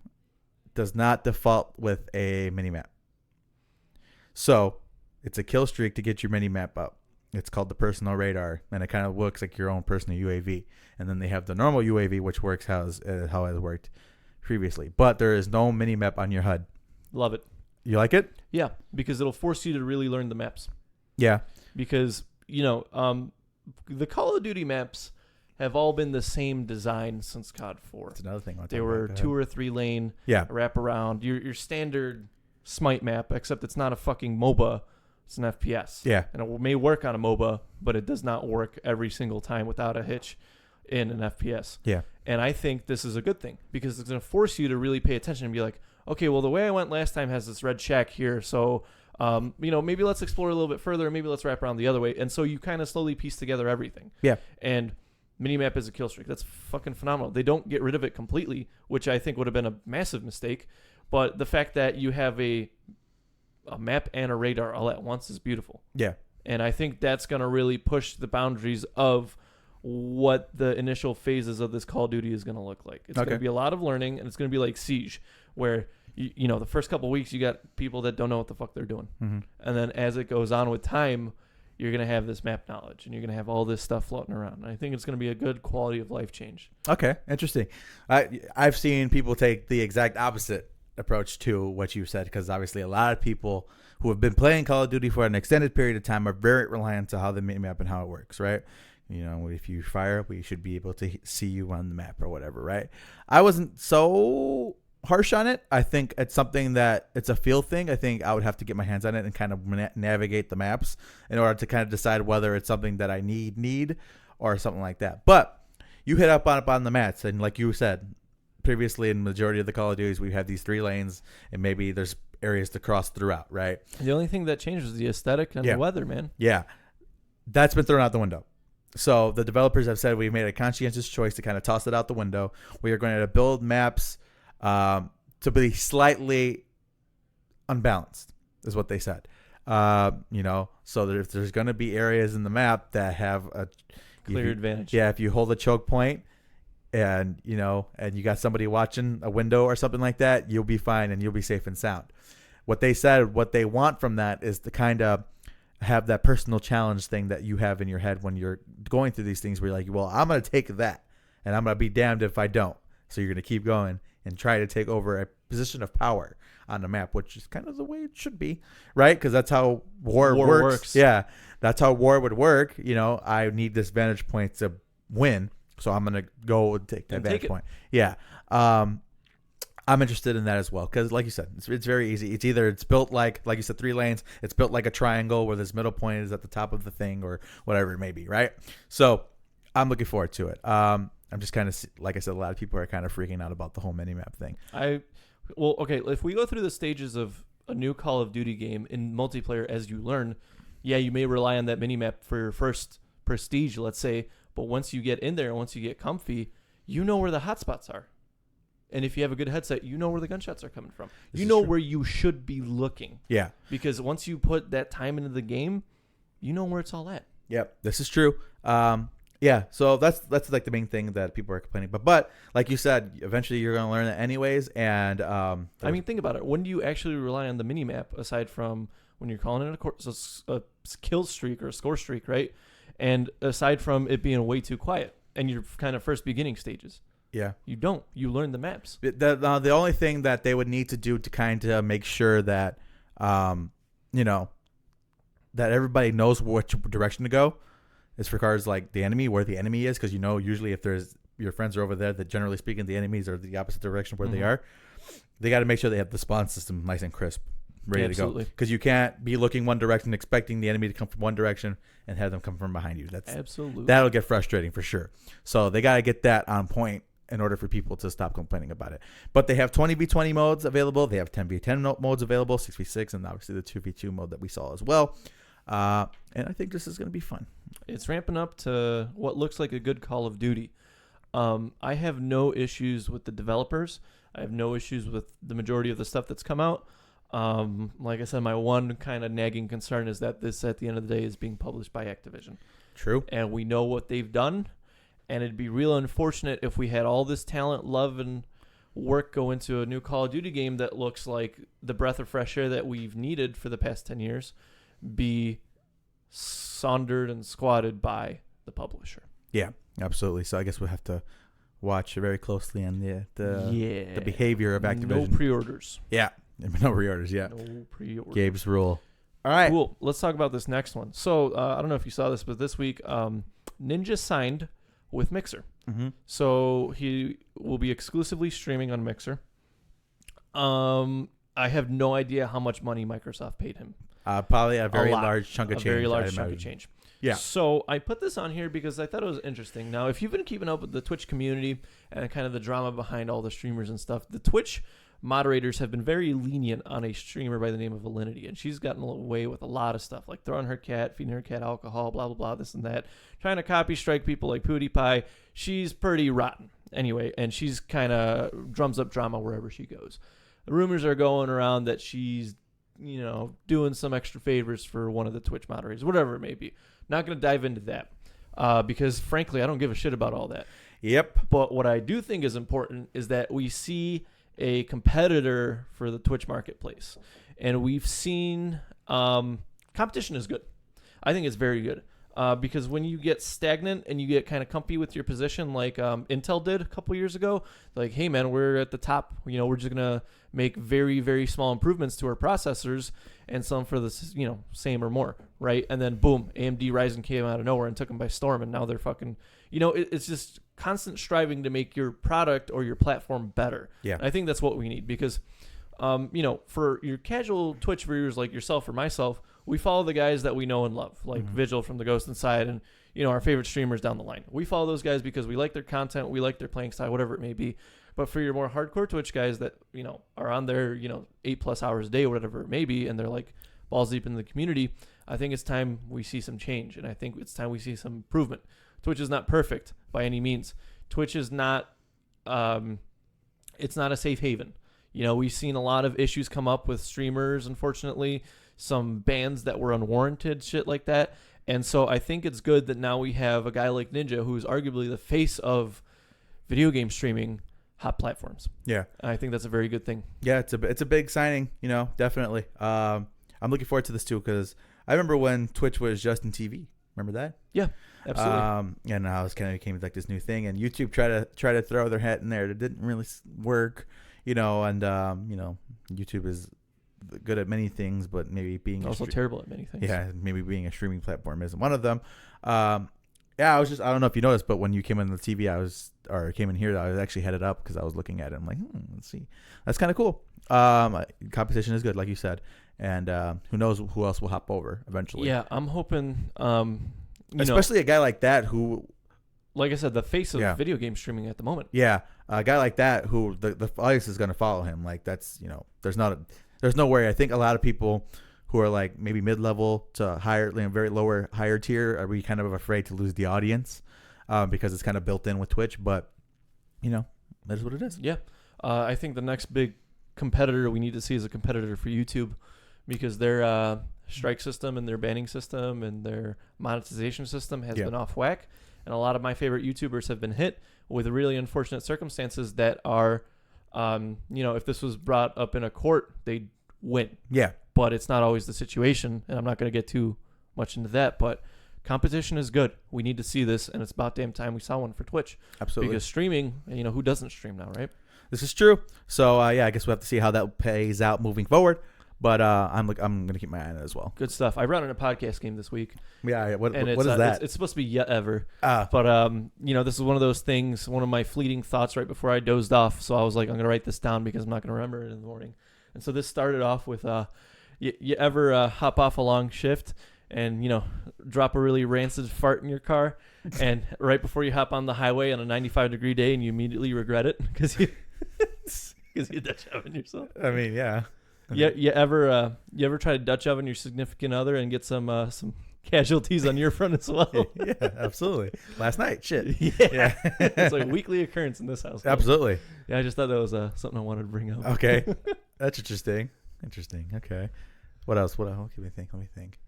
does not default with a minimap. So it's a kill streak to get your minimap up. It's called the personal radar, and it kind of looks like your own personal UAV. And then they have the normal UAV, which works how it has worked previously. But there is no minimap on your HUD. Love it. You like it? Yeah, because it'll force you to really learn the maps. Yeah. Because, the Call of Duty maps have all been the same design since COD 4. That's another thing. They were 2 or 3 lane, wrap around. Your standard Smite map, except it's not a fucking MOBA. It's an FPS. Yeah. And it may work on a MOBA, but it does not work every single time without a hitch in an FPS. Yeah. And I think this is a good thing, because it's going to force you to really pay attention and be like, okay, well, the way I went last time has this red shack here, so maybe let's explore a little bit further, maybe let's wrap around the other way. And so you kind of slowly piece together everything. Yeah. And minimap is a kill streak. That's fucking phenomenal. They don't get rid of it completely, which I think would have been a massive mistake. But the fact that you have a map and a radar all at once is beautiful. Yeah. And I think that's going to really push the boundaries of what the initial phases of this Call of Duty is going to look like. It's going to be a lot of learning, and it's going to be like Siege, where you know the first couple of weeks you got people that don't know what the fuck they're doing, and then as it goes on with time, you're going to have this map knowledge, and you're going to have all this stuff floating around. And I think it's going to be a good quality of life change. Okay, interesting. I've seen people take the exact opposite approach to what you said, because obviously a lot of people who have been playing Call of Duty for an extended period of time are very reliant on how the map and how it works, right? You know, if you fire, we should be able to see you on the map or whatever, right? I wasn't so harsh on it. I think it's something that it's a feel thing. I think I would have to get my hands on it and kind of navigate the maps in order to kind of decide whether it's something that I need or something like that. But you hit up on the mats, and like you said previously, in the majority of the Call of Duties, we have these 3 lanes, and maybe there's areas to cross throughout, right? The only thing that changes is the aesthetic and the weather, man. Yeah, that's been thrown out the window. So the developers have said we've made a conscientious choice to kind of toss it out the window. We are going to build maps to be slightly unbalanced, is what they said. You know, so that if there's going to be areas in the map that have a clear advantage. Yeah, if you hold a choke point and, you know, and you got somebody watching a window or something like that, you'll be fine and you'll be safe and sound. What they said, what they want from that is to kind of have that personal challenge thing that you have in your head when you're going through these things where you're like, well, I'm going to take that and I'm going to be damned if I don't. So you're going to keep going and try to take over a position of power on the map, which is kind of the way it should be, right? Because that's how war works. Yeah, that's how war would work. You know, I need this vantage point to win, so I'm going to go and take that vantage point. Yeah. I'm interested in that as well, because like you said, it's very easy. It's either it's built like you said, 3 lanes. It's built like a triangle where this middle point is at the top of the thing or whatever it may be, right? So I'm looking forward to it. I'm just kind of, like I said, a lot of people are kind of freaking out about the whole minimap thing. Well, okay, if we go through the stages of a new Call of Duty game in multiplayer as you learn, yeah, you may rely on that minimap for your first prestige, let's say, but once you get in there, once you get comfy, you know where the hotspots are. And if you have a good headset, you know where the gunshots are coming from. You know where you should be looking. Yeah. Because once you put that time into the game, you know where it's all at. Yep, this is true. Yeah, so that's like the main thing that people are complaining about. But like you said, eventually you're going to learn that anyways. And I mean, think about it. When do you actually rely on the mini-map aside from when you're calling it a kill streak or a score streak, right? And aside from it being way too quiet and your kind of first beginning stages. Yeah. You don't. You learn the maps. The only thing that they would need to do to kind of make sure that, you know, that everybody knows which direction to go is for cards like the enemy, where the enemy is. Because, you know, usually if there's your friends are over there, that generally speaking, the enemies are the opposite direction where they are. They got to make sure they have the spawn system nice and crisp, ready to go. Because you can't be looking one direction, expecting the enemy to come from one direction and have them come from behind you. That'll get frustrating for sure. So they got to get that on point in order for people to stop complaining about it. But they have 20v20 modes available. They have 10v10 modes available, 6v6, and obviously the 2v2 mode that we saw as well. And I think this is going to be fun. It's ramping up to what looks like a good Call of Duty. I have no issues with the developers. I have no issues with the majority of the stuff that's come out. Like I said, my one kind of nagging concern is that this, at the end of the day, is being published by Activision. True. And we know what they've done. And it'd be real unfortunate if we had all this talent, love, and work go into a new Call of Duty game that looks like the breath of fresh air that we've needed for the past 10 years be saundered and squatted by the publisher. Yeah, absolutely. So I guess we'll have to watch very closely on the behavior of Activision. No pre-orders. Yeah, no pre-orders. Yeah, no pre-orders. Gabe's rule. All right, cool. Let's talk about this next one. So I don't know if you saw this, but this week Ninja signed with Mixer. So he will be exclusively streaming on Mixer. I have no idea how much money Microsoft paid him. Probably a very large chunk of change. A very large chunk of change. Yeah. So I put this on here because I thought it was interesting. Now, if you've been keeping up with the Twitch community and kind of the drama behind all the streamers and stuff, the Twitch moderators have been very lenient on a streamer by the name of Alinity, and she's gotten away with a lot of stuff, like throwing her cat, feeding her cat alcohol, blah, blah, blah, this and that, trying to copy strike people like PewDiePie. She's pretty rotten. Anyway, and she's kind of drums up drama wherever she goes. The rumors are going around that she's, you know, doing some extra favors for one of the Twitch moderators, whatever it may be. Not going to dive into that. because frankly, I don't give a shit about all that. Yep. But what I do think is important is that we see a competitor for the Twitch marketplace. And we've seen competition is good. I think it's very good. Because when you get stagnant and you get kind of comfy with your position, like Intel did a couple years ago, like, hey, man, we're at the top. We're just going to make very, very small improvements to our processors and sell them for the same or more, right? And then, boom, AMD Ryzen came out of nowhere and took them by storm, and now they're fucking, it's just constant striving to make your product or your platform better. Yeah. And I think that's what we need because, for your casual Twitch viewers like yourself or myself, we follow the guys that we know and love, like Vigil from The Ghost Inside and, our favorite streamers down the line. We follow those guys because we like their content, we like their playing style, whatever it may be. But for your more hardcore Twitch guys that, are on there, 8+ hours a day, whatever it may be, and they're like balls deep in the community, I think it's time we see some change. And I think it's time we see some improvement. Twitch is not perfect by any means. Twitch is not, it's not a safe haven. We've seen a lot of issues come up with streamers, unfortunately, some bans that were unwarranted, shit like that. And so I think it's good that now we have a guy like Ninja, who's arguably the face of video game streaming, hot platforms. Yeah. And I think that's a very good thing. Yeah, it's a big signing, definitely. I'm looking forward to this too because I remember when Twitch was just in TV. Remember that? Yeah, absolutely. And now it's kind of became like this new thing. And YouTube tried to throw their hat in there. It didn't really work, and YouTube is good at many things, but maybe being also terrible at many things. Yeah, maybe being a streaming platform isn't one of them. I don't know if you noticed, but when you came on the TV, came in here, I was actually headed up because I was looking at it. I'm like, let's see. That's kind of cool. Competition is good, like you said. And who knows who else will hop over eventually. Yeah, I'm hoping, especially a guy like that who, like I said, the face of video game streaming at the moment. Yeah, a guy like that who the audience is going to follow him. Like that's, there's no way. I think a lot of people who are like maybe mid-level to higher, very higher tier, are we kind of afraid to lose the audience because it's kind of built in with Twitch. But, that is what it is. Yeah. I think the next big competitor we need to see is a competitor for YouTube because their strike system and their banning system and their monetization system has been off whack. And a lot of my favorite YouTubers have been hit with really unfortunate circumstances that are, if this was brought up in a court, they'd win. Yeah. But it's not always the situation, and I'm not going to get too much into that. But competition is good. We need to see this, and it's about damn time we saw one for Twitch. Absolutely. Because streaming, who doesn't stream now, right? This is true. So, I guess we'll have to see how that pays out moving forward. But I'm going to keep my eye on it as well. Good stuff. I ran in a podcast game this week. Yeah. What is that? It's supposed to be Yet Ever. But, this is one of those things, one of my fleeting thoughts right before I dozed off. So I was like, I'm going to write this down because I'm not going to remember it in the morning. And so this started off with, you ever hop off a long shift and, drop a really rancid fart in your car and right before you hop on the highway on a 95-degree day and you immediately regret it because you Dutch oven yourself? I mean, yeah. You ever try to Dutch oven your significant other and get some casualties on your front as well? Yeah, absolutely. Last night, shit. Yeah. It's like a weekly occurrence in this house. Absolutely. Yeah, I just thought that was something I wanted to bring up. Okay. That's interesting. Okay. What else? Let me think.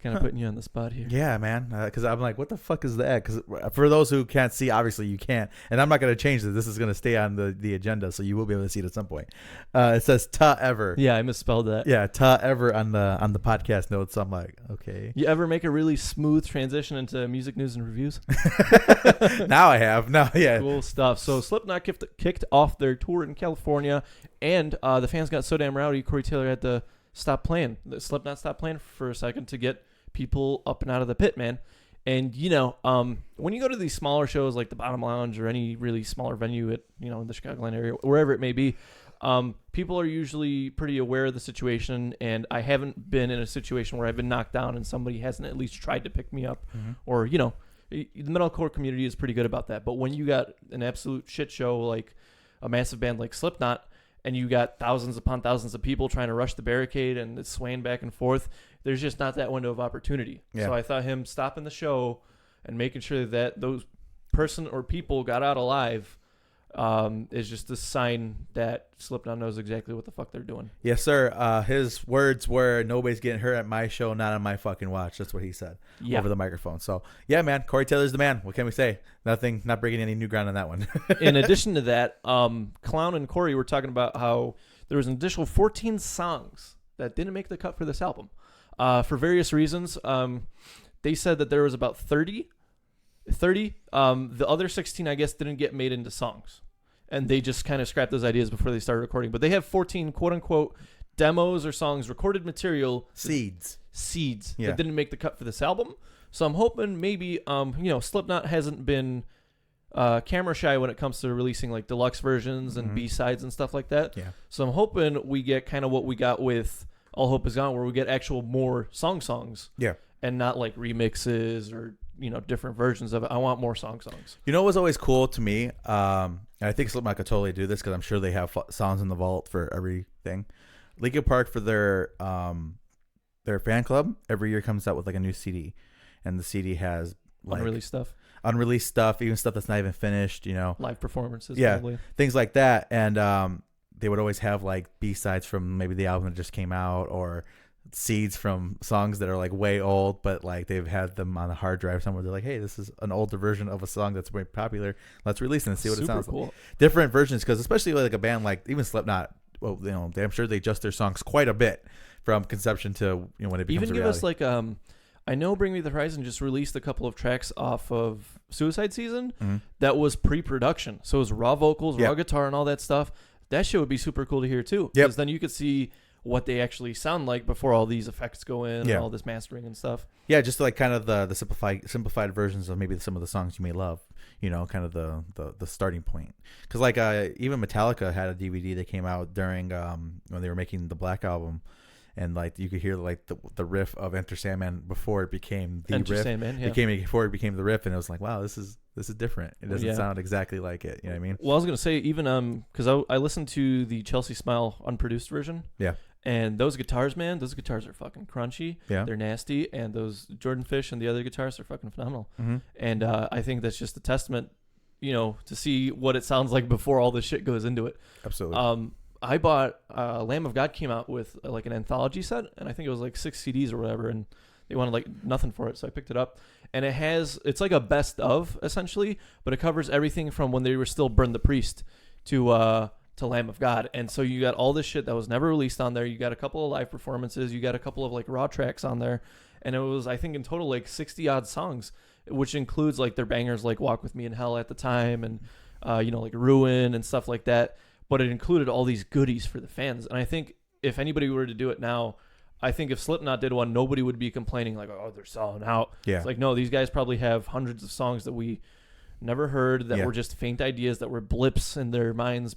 Kind of putting you on the spot here. Yeah, man. Because I'm like, what the fuck is that? Because for those who can't see, obviously you can't. And I'm not going to change this. This is going to stay on the agenda, so you will be able to see it at some point. It says "ta ever." Yeah, I misspelled that. Yeah, "ta ever" on the podcast notes. So I'm like, okay. You ever make a really smooth transition into music news and reviews? Now I have. No, yeah. Cool stuff. So Slipknot kicked off their tour in California, and the fans got so damn rowdy, Corey Taylor had to stop playing. Slipknot stopped playing for a second to get people up and out of the pit, man. And when you go to these smaller shows like the Bottom Lounge or any really smaller venue at in the Chicagoland area, wherever it may be, people are usually pretty aware of the situation. And I haven't been in a situation where I've been knocked down and somebody hasn't at least tried to pick me up. Or the metalcore community is pretty good about that. But when you got an absolute shit show like a massive band like Slipknot, and you got thousands upon thousands of people trying to rush the barricade and it's swaying back and forth, there's just not that window of opportunity. Yeah. So I thought him stopping the show and making sure that those person or people got out alive is just a sign that Slipknot knows exactly what the fuck they're doing. Yes, sir. His words were, "Nobody's getting hurt at my show, not on my fucking watch." That's what he said over the microphone. So, yeah, man, Corey Taylor's the man. What can we say? Nothing, not breaking any new ground on that one. In addition to that, Clown and Corey were talking about how there was an additional 14 songs that didn't make the cut for this album for various reasons. They said that there was about 30. The other 16, I guess, didn't get made into songs. And they just kind of scrapped those ideas before they started recording. But they have 14 quote-unquote demos or songs, recorded material. Seeds that didn't make the cut for this album. So I'm hoping maybe, Slipknot hasn't been camera shy when it comes to releasing like deluxe versions and B-sides and stuff like that. Yeah. So I'm hoping we get kind of what we got with All Hope Is Gone, where we get actual more songs. Yeah. And not like remixes or different versions of it. I want more songs. You know what was always cool to me? And I think Slipknot could totally do this because I'm sure they have songs in the vault for everything. Linkin Park, for their fan club, every year comes out with like a new CD, and the CD has like unreleased stuff, even stuff that's not even finished. Live performances, probably. Things like that, and they would always have like B-sides from maybe the album that just came out, or seeds from songs that are like way old, but like they've had them on a hard drive somewhere. They're like, hey, this is an older version of a song that's very popular. Let's release it and see what it sounds like. Different versions, because especially like a band like even Slipknot, well, I'm sure they adjust their songs quite a bit from conception to when it becomes even a give reality. Us like I know Bring Me the Horizon just released a couple of tracks off of Suicide Season that was pre-production, so it was raw vocals, raw guitar, and all that stuff. That shit would be super cool to hear too, because then you could see what they actually sound like before all these effects go in and all this mastering and stuff. Yeah, just like kind of the simplified versions of maybe some of the songs you may love, kind of the starting point. Because like even Metallica had a DVD that came out during when they were making the Black Album, and like you could hear like the riff of Enter Sandman before it became the riff. Before it became the riff, and it was like, wow, this is different. It doesn't sound exactly like it. You know what I mean? Well, I was gonna say even because I listened to the Chelsea Smile unproduced version. Yeah. And those guitars, man, are fucking crunchy. Yeah. They're nasty. And those Jordan Fish and the other guitars are fucking phenomenal. Mm-hmm. And I think that's just a testament, to see what it sounds like before all this shit goes into it. Absolutely. I bought Lamb of God came out with like an anthology set, and I think it was like 6 CDs or whatever, and they wanted like nothing for it, so I picked it up. And it's like a best of, essentially, but it covers everything from when they were still Burn the Priest to Lamb of God. And so you got all this shit that was never released on there. You got a couple of live performances. You got a couple of like raw tracks on there. And it was, I think, in total like 60 odd songs, which includes like their bangers like Walk With Me in Hell at the time and, like Ruin and stuff like that. But it included all these goodies for the fans. And I think if anybody were to do it now, I think if Slipknot did one, nobody would be complaining like, oh, they're selling out. Yeah. It's like, no, these guys probably have hundreds of songs that we never heard that were just faint ideas that were blips in their minds,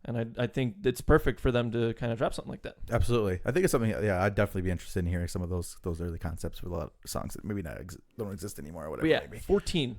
and I think it's perfect for them to kind of drop something like that. Absolutely. I think it's something, I'd definitely be interested in hearing some of those early concepts for a lot of songs that maybe don't exist anymore or whatever. But 14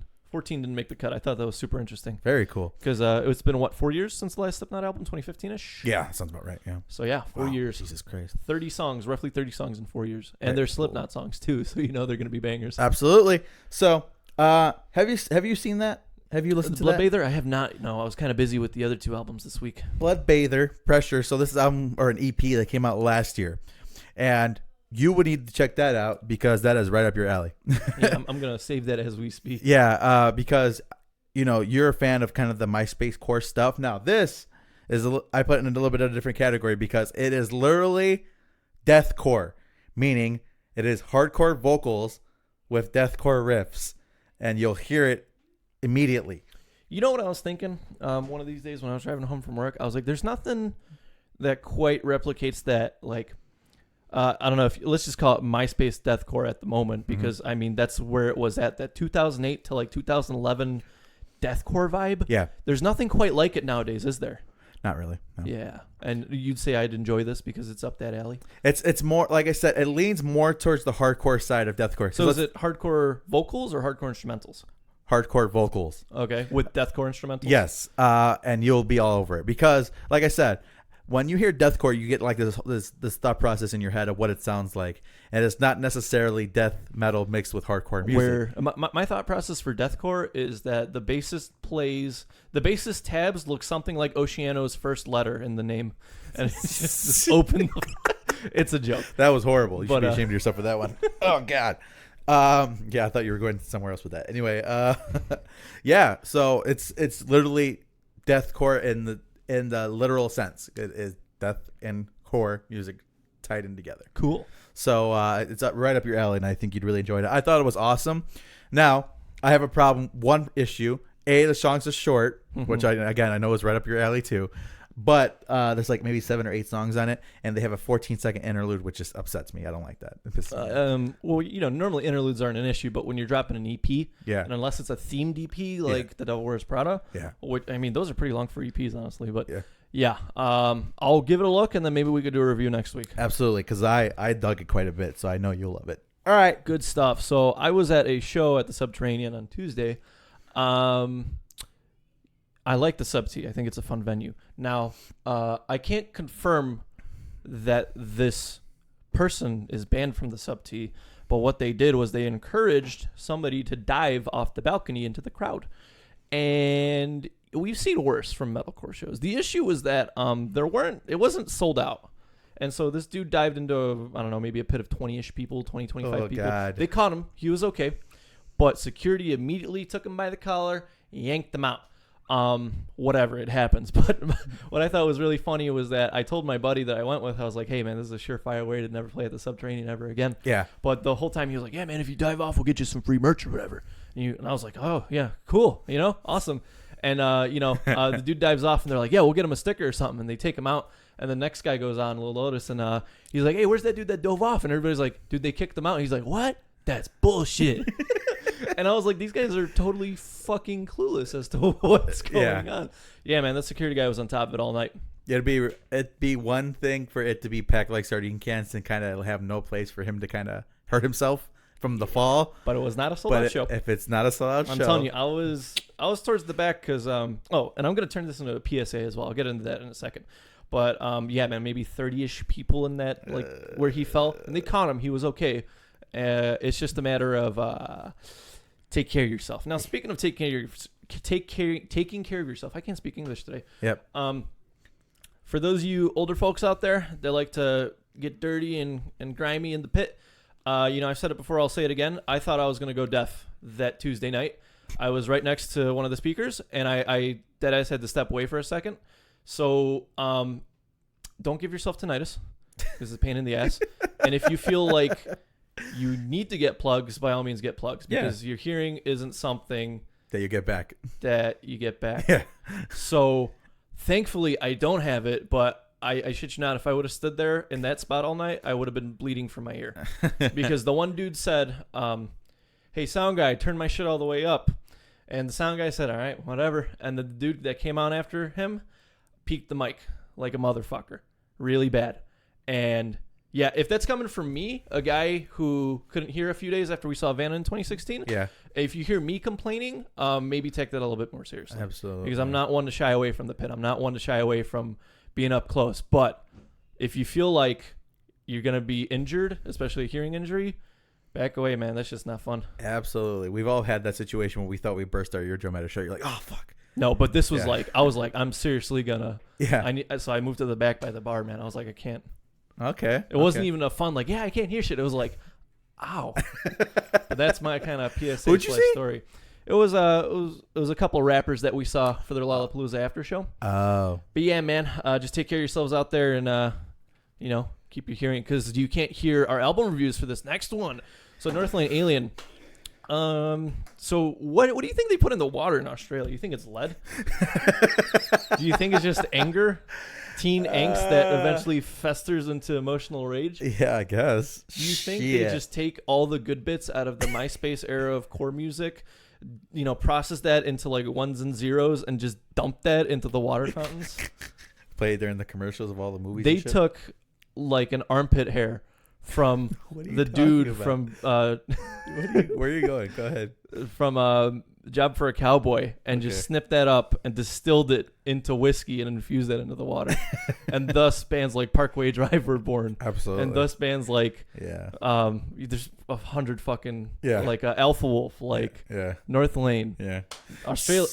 didn't make the cut. I thought that was super interesting. Very cool. Because it's been, 4 years since the last Slipknot album, 2015-ish? Yeah, sounds about right, yeah. So 4 years. Jesus Christ. 30 songs, roughly 30 songs in 4 years. And they're Slipknot songs too, so they're going to be bangers. Absolutely. So, have you seen that? Have you listened to that? Bloodbather? I have not. No, I was kind of busy with the other 2 albums this week. Bloodbather Pressure. So this is an EP that came out last year, and you would need to check that out because that is right up your alley. Yeah, I'm gonna save that as we speak. Yeah, because you're a fan of kind of the MySpace core stuff. Now this is I put it in a little bit of a different category because it is literally deathcore, meaning it is hardcore vocals with deathcore riffs, and you'll hear it immediately. You know what I was thinking? One of these days when I was driving home from work, I was like, there's nothing that quite replicates that. Like, I don't know let's just call it MySpace deathcore at the moment, because I mean, that's where it was at, that 2008 to like 2011 deathcore vibe. Yeah. There's nothing quite like it nowadays, is there? Not really. No. Yeah. And you'd say I'd enjoy this because it's up that alley? It's more, like I said, it leans more towards the hardcore side of deathcore. So is it hardcore vocals or hardcore instrumentals? Hardcore vocals. Okay. With deathcore instrumentals? Yes. And you'll be all over it because, like I said, when you hear deathcore, you get like this thought process in your head of what it sounds like, and it's not necessarily death metal mixed with hardcore music. Where my thought process for deathcore is that the bassist tabs look something like Oceano's first letter in the name, and it's just this open. It's a joke. That was horrible. You should be ashamed of yourself for that one. Oh God. Yeah, I thought you were going somewhere else with that. Anyway, yeah. So it's literally deathcore in the literal sense. It is death and core music tied in together. Cool. So it's right up your alley, and I think you'd really enjoy it. I thought it was awesome. Now I have a problem. One issue: the songs are short, which I know is right up your alley too. But there's like maybe 7 or 8 songs on it, and they have a 14-second interlude, which just upsets me. I don't like that. Well, normally interludes aren't an issue, but when you're dropping an EP, yeah, and unless it's a themed EP like The Devil Wears Prada, yeah, which, I mean, those are pretty long for EPs, honestly. But yeah, I'll give it a look, and then maybe we could do a review next week. Absolutely, because I dug it quite a bit, so I know you'll love it. All right, good stuff. So I was at a show at the Subterranean on Tuesday. I like the SubT. I think it's a fun venue. Now, I can't confirm that this person is banned from the SubT, but what they did was they encouraged somebody to dive off the balcony into the crowd. And we've seen worse from metalcore shows. The issue was that it wasn't sold out. And so this dude dived into, I don't know, maybe a pit of 20-ish people, 20, 25 people. God. They caught him. He was okay. But security immediately took him by the collar, yanked him out. Whatever, it happens. But what I thought was really funny was that I told my buddy that I went with, I was like, hey man, this is a surefire way to never play at the Subterranean ever again. Yeah. But the whole time he was like, yeah man, if you dive off, we'll get you some free merch or whatever. And I was like, oh yeah, cool, awesome. And the dude dives off and they're like, yeah, we'll get him a sticker or something. And they take him out, and the next guy goes on, Lil Lotus, and he's like, hey, where's that dude that dove off? And everybody's like, dude, they kicked him out. And he's like, what? That's bullshit. And I was like, these guys are totally fucking clueless as to what's going on. Yeah, man, that security guy was on top of it all night. It'd be one thing for it to be packed like sardine cans and kind of have no place for him to kind of hurt himself from the fall. But it was not a sold-out show. If it's not a sold-out show, I'm telling you, I was towards the back because and I'm gonna turn this into a PSA as well. I'll get into that in a second. But yeah, man, maybe 30-ish people in that where he fell, and they caught him. He was okay. It's just a matter of take care of yourself. Now, speaking of taking care of yourself, I can't speak English today. Yep. For those of you older folks out there that like to get dirty and grimy in the pit, I've said it before, I'll say it again. I thought I was going to go deaf that Tuesday night. I was right next to one of the speakers, and I deadass had to step away for a second. So don't give yourself tinnitus, because it's a pain in the ass. And if you feel like you need to get plugs, by all means get plugs, because your hearing isn't something that you get back. Yeah. So thankfully I don't have it, but I shit you not, if I would have stood there in that spot all night, I would have been bleeding from my ear. Because the one dude said, hey, sound guy, turn my shit all the way up. And the sound guy said, all right, whatever. And the dude that came on after him peaked the mic like a motherfucker. Really bad. And yeah, if that's coming from me, a guy who couldn't hear a few days after we saw Vanna in 2016, if you hear me complaining, maybe take that a little bit more seriously. Absolutely. Because I'm not one to shy away from the pit. I'm not one to shy away from being up close. But if you feel like you're going to be injured, especially a hearing injury, back away, man. That's just not fun. Absolutely. We've all had that situation where we thought we burst our eardrum at a show. You're like, oh, fuck. No, but this was I was like, I'm seriously going to. Yeah. So I moved to the back by the bar, man. I was like, I can't. Okay. It wasn't even a fun, like, I can't hear shit. It was like, ow. But that's my kind of PSA story. It was a couple of rappers that we saw for their Lollapalooza after show. Oh. But yeah, man, just take care of yourselves out there and, keep your hearing, because you can't hear our album reviews for this next one. So Northlane Alien. So what do you think they put in the water in Australia? You think it's lead? Do you think it's just anger? Teen angst that eventually festers into emotional rage? Yeah, I guess. Do you think they just take all the good bits out of the MySpace era of core music, process that into like ones and zeros and just dump that into the water fountains? Play during the commercials of all the movies. They took like an armpit hair from the dude from where are you going? Go ahead. From Job for a Cowboy and Okay. just snipped that up and distilled it into whiskey and infused that into the water. And thus bands like Parkway Drive were born. Absolutely. And thus bands like Yeah. there's 100 fucking Yeah. like Alpha Wolf, like Yeah. Northlane, Yeah. Australia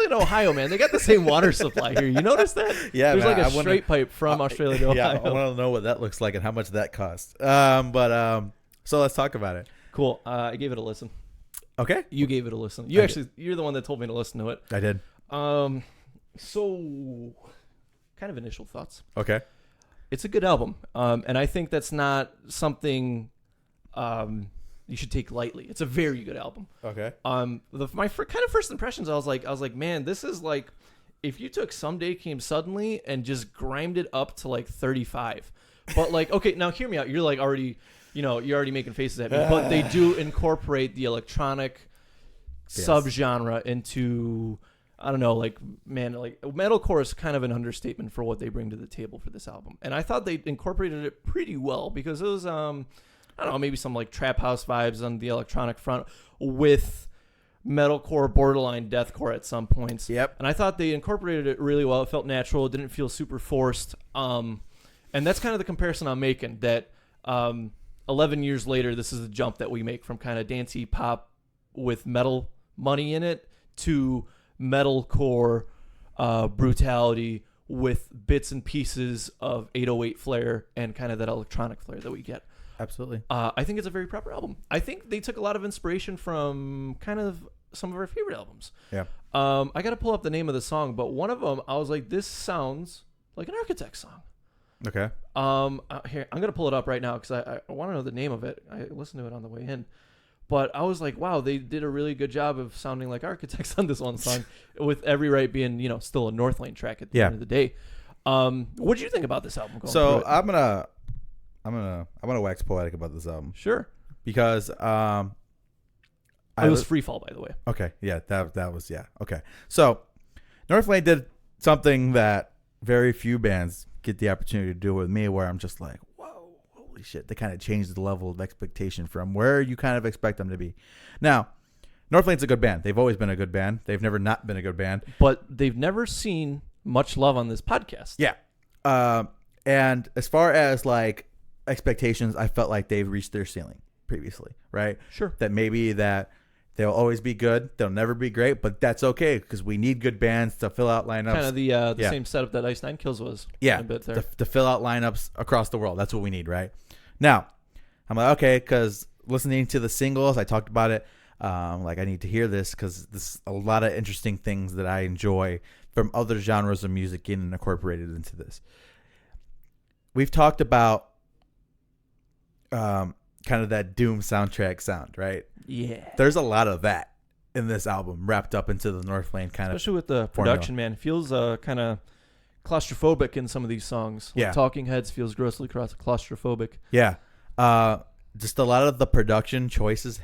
and Ohio, man. They got the same water supply here. You notice that? Yeah. There's man, like a I wanna- straight pipe from Australia to Yeah, Ohio. I want to know what that looks like and how much that costs. So let's talk about it. Cool. I gave it a listen. Okay. You gave it a listen. You're the one that told me to listen to it. I did. So kind of initial thoughts. Okay. It's a good album. And I think that's not something you should take lightly. It's a very good album. Okay. My kind of first impressions, I was like, man, this is like if you took Someday Came Suddenly and just grimed it up to like 35. But like, okay, now hear me out. You're like already, you're already making faces at me. But they do incorporate the electronic subgenre into, I don't know, like, man, like metalcore is kind of an understatement for what they bring to the table for this album. And I thought they incorporated it pretty well because it was, I don't know, maybe some like trap house vibes on the electronic front with metalcore, borderline deathcore at some points. Yep. And I thought they incorporated it really well. It felt natural. It didn't feel super forced. And that's kind of the comparison I'm making, that 11 years later, this is the jump that we make from kind of dancey pop with metal money in it to metalcore brutality with bits and pieces of 808 flair and kind of that electronic flair that we get. Absolutely. I think it's a very proper album. I think they took a lot of inspiration from kind of some of our favorite albums. Yeah. I got to pull up the name of the song, but one of them, I was like, this sounds like an Architect song. Okay. Here, I'm gonna pull it up right now because I want to know the name of it. I listened to it on the way in, but I was like, wow, they did a really good job of sounding like Architects on this one song, with Every Right being still a Northlane track at the end of the day. What did you think about this album? So I'm gonna wax poetic about this album. Sure. Because it was Freefall, by the way. Okay, yeah, that was okay. So Northlane did something that very few bands get the opportunity to do with me, where I'm just like, whoa, holy shit. They kind of changed the level of expectation from where you kind of expect them to be. Now, Northlane's a good band. They've always been a good band. They've never not been a good band. But they've never seen much love on this podcast. Yeah. And as far as like expectations, I felt like they've reached their ceiling previously, right? Sure. That maybe that they'll always be good. They'll never be great, but that's okay because we need good bands to fill out lineups. Kind of the same setup that Ice Nine Kills was. Yeah, a bit there. To fill out lineups across the world. That's what we need, right? Now, I'm like, okay, because listening to the singles, I talked about it. Like, I need to hear this because there's a lot of interesting things that I enjoy from other genres of music getting incorporated into this. We've talked about kind of that Doom soundtrack sound, right? Yeah. There's a lot of that in this album wrapped up into the Northlane kind Especially with the production, man. It feels kind of claustrophobic in some of these songs. Yeah. Like Talking Heads feels grossly claustrophobic. Yeah. Just a lot of the production choices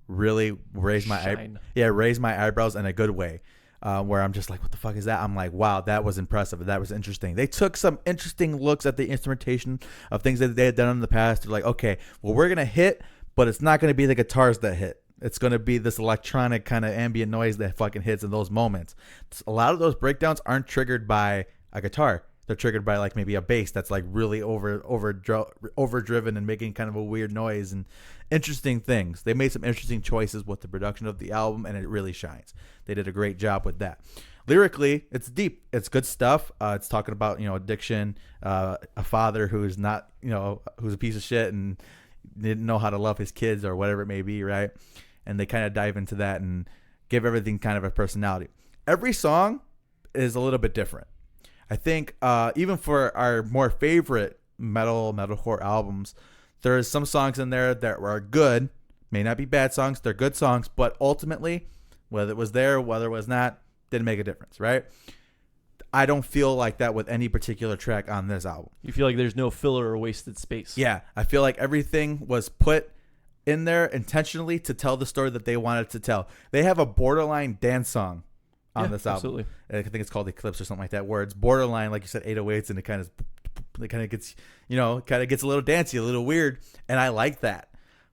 really raised my eyebrows in a good way. Where I'm just like, what the fuck is that? I'm like, wow, that was impressive. That was interesting. They took some interesting looks at the instrumentation of things that they had done in the past. They're like, okay, well, we're going to hit, but it's not going to be the guitars that hit. It's going to be this electronic kind of ambient noise that fucking hits in those moments. A lot of those breakdowns aren't triggered by a guitar. They're triggered by like maybe a bass that's like really overdriven and making kind of a weird noise and interesting things. They made some interesting choices with the production of the album, and it really shines. They did a great job with that. Lyrically, it's deep. It's good stuff. It's talking about, addiction, a father who's not, who's a piece of shit and didn't know how to love his kids or whatever it may be, right? And they kind of dive into that and give everything kind of a personality. Every song is a little bit different. I think even for our more favorite metalcore albums, there's some songs in there that are good. May not be bad songs. They're good songs. But ultimately, whether it was there, whether it was not, didn't make a difference, right? I don't feel like that with any particular track on this album. You feel like there's no filler or wasted space. Yeah. I feel like everything was put in there intentionally to tell the story that they wanted to tell. They have a borderline dance song on this album. Absolutely. I think it's called Eclipse or something like that, where it's borderline, like you said, 808s, and it kind of gets, gets a little dancey, a little weird, and I like that.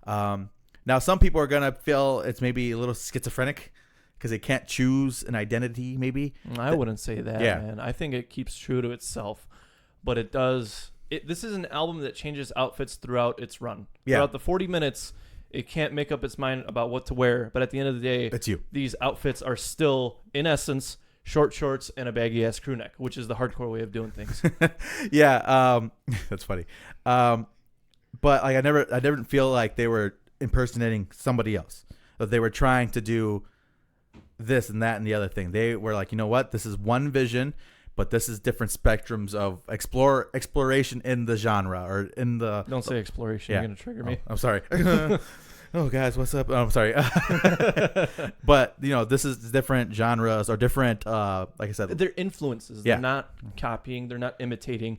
Now, some people are gonna feel it's maybe a little schizophrenic, because they can't choose an identity. Maybe I wouldn't say that, Yeah. man. I think it keeps true to itself, but it does. This is an album that changes outfits throughout its run. Yeah. Throughout the 40 minutes, it can't make up its mind about what to wear. But at the end of the day, it's you. these outfits are still, in essence, short shorts and a baggy ass crew neck, which is the hardcore way of doing things. Yeah, that's funny. But like I didn't feel like they were impersonating somebody else. That they were trying to do this and that and the other thing. They were like, you know what? This is one vision, but this is different spectrums of exploration in the genre or in the. Don't say exploration. Yeah. You're gonna trigger me. Oh, I'm sorry. Oh, guys, what's up? Oh, I'm sorry. But this is different genres or different. Like I said, they're influences. Yeah. They're not copying. They're not imitating.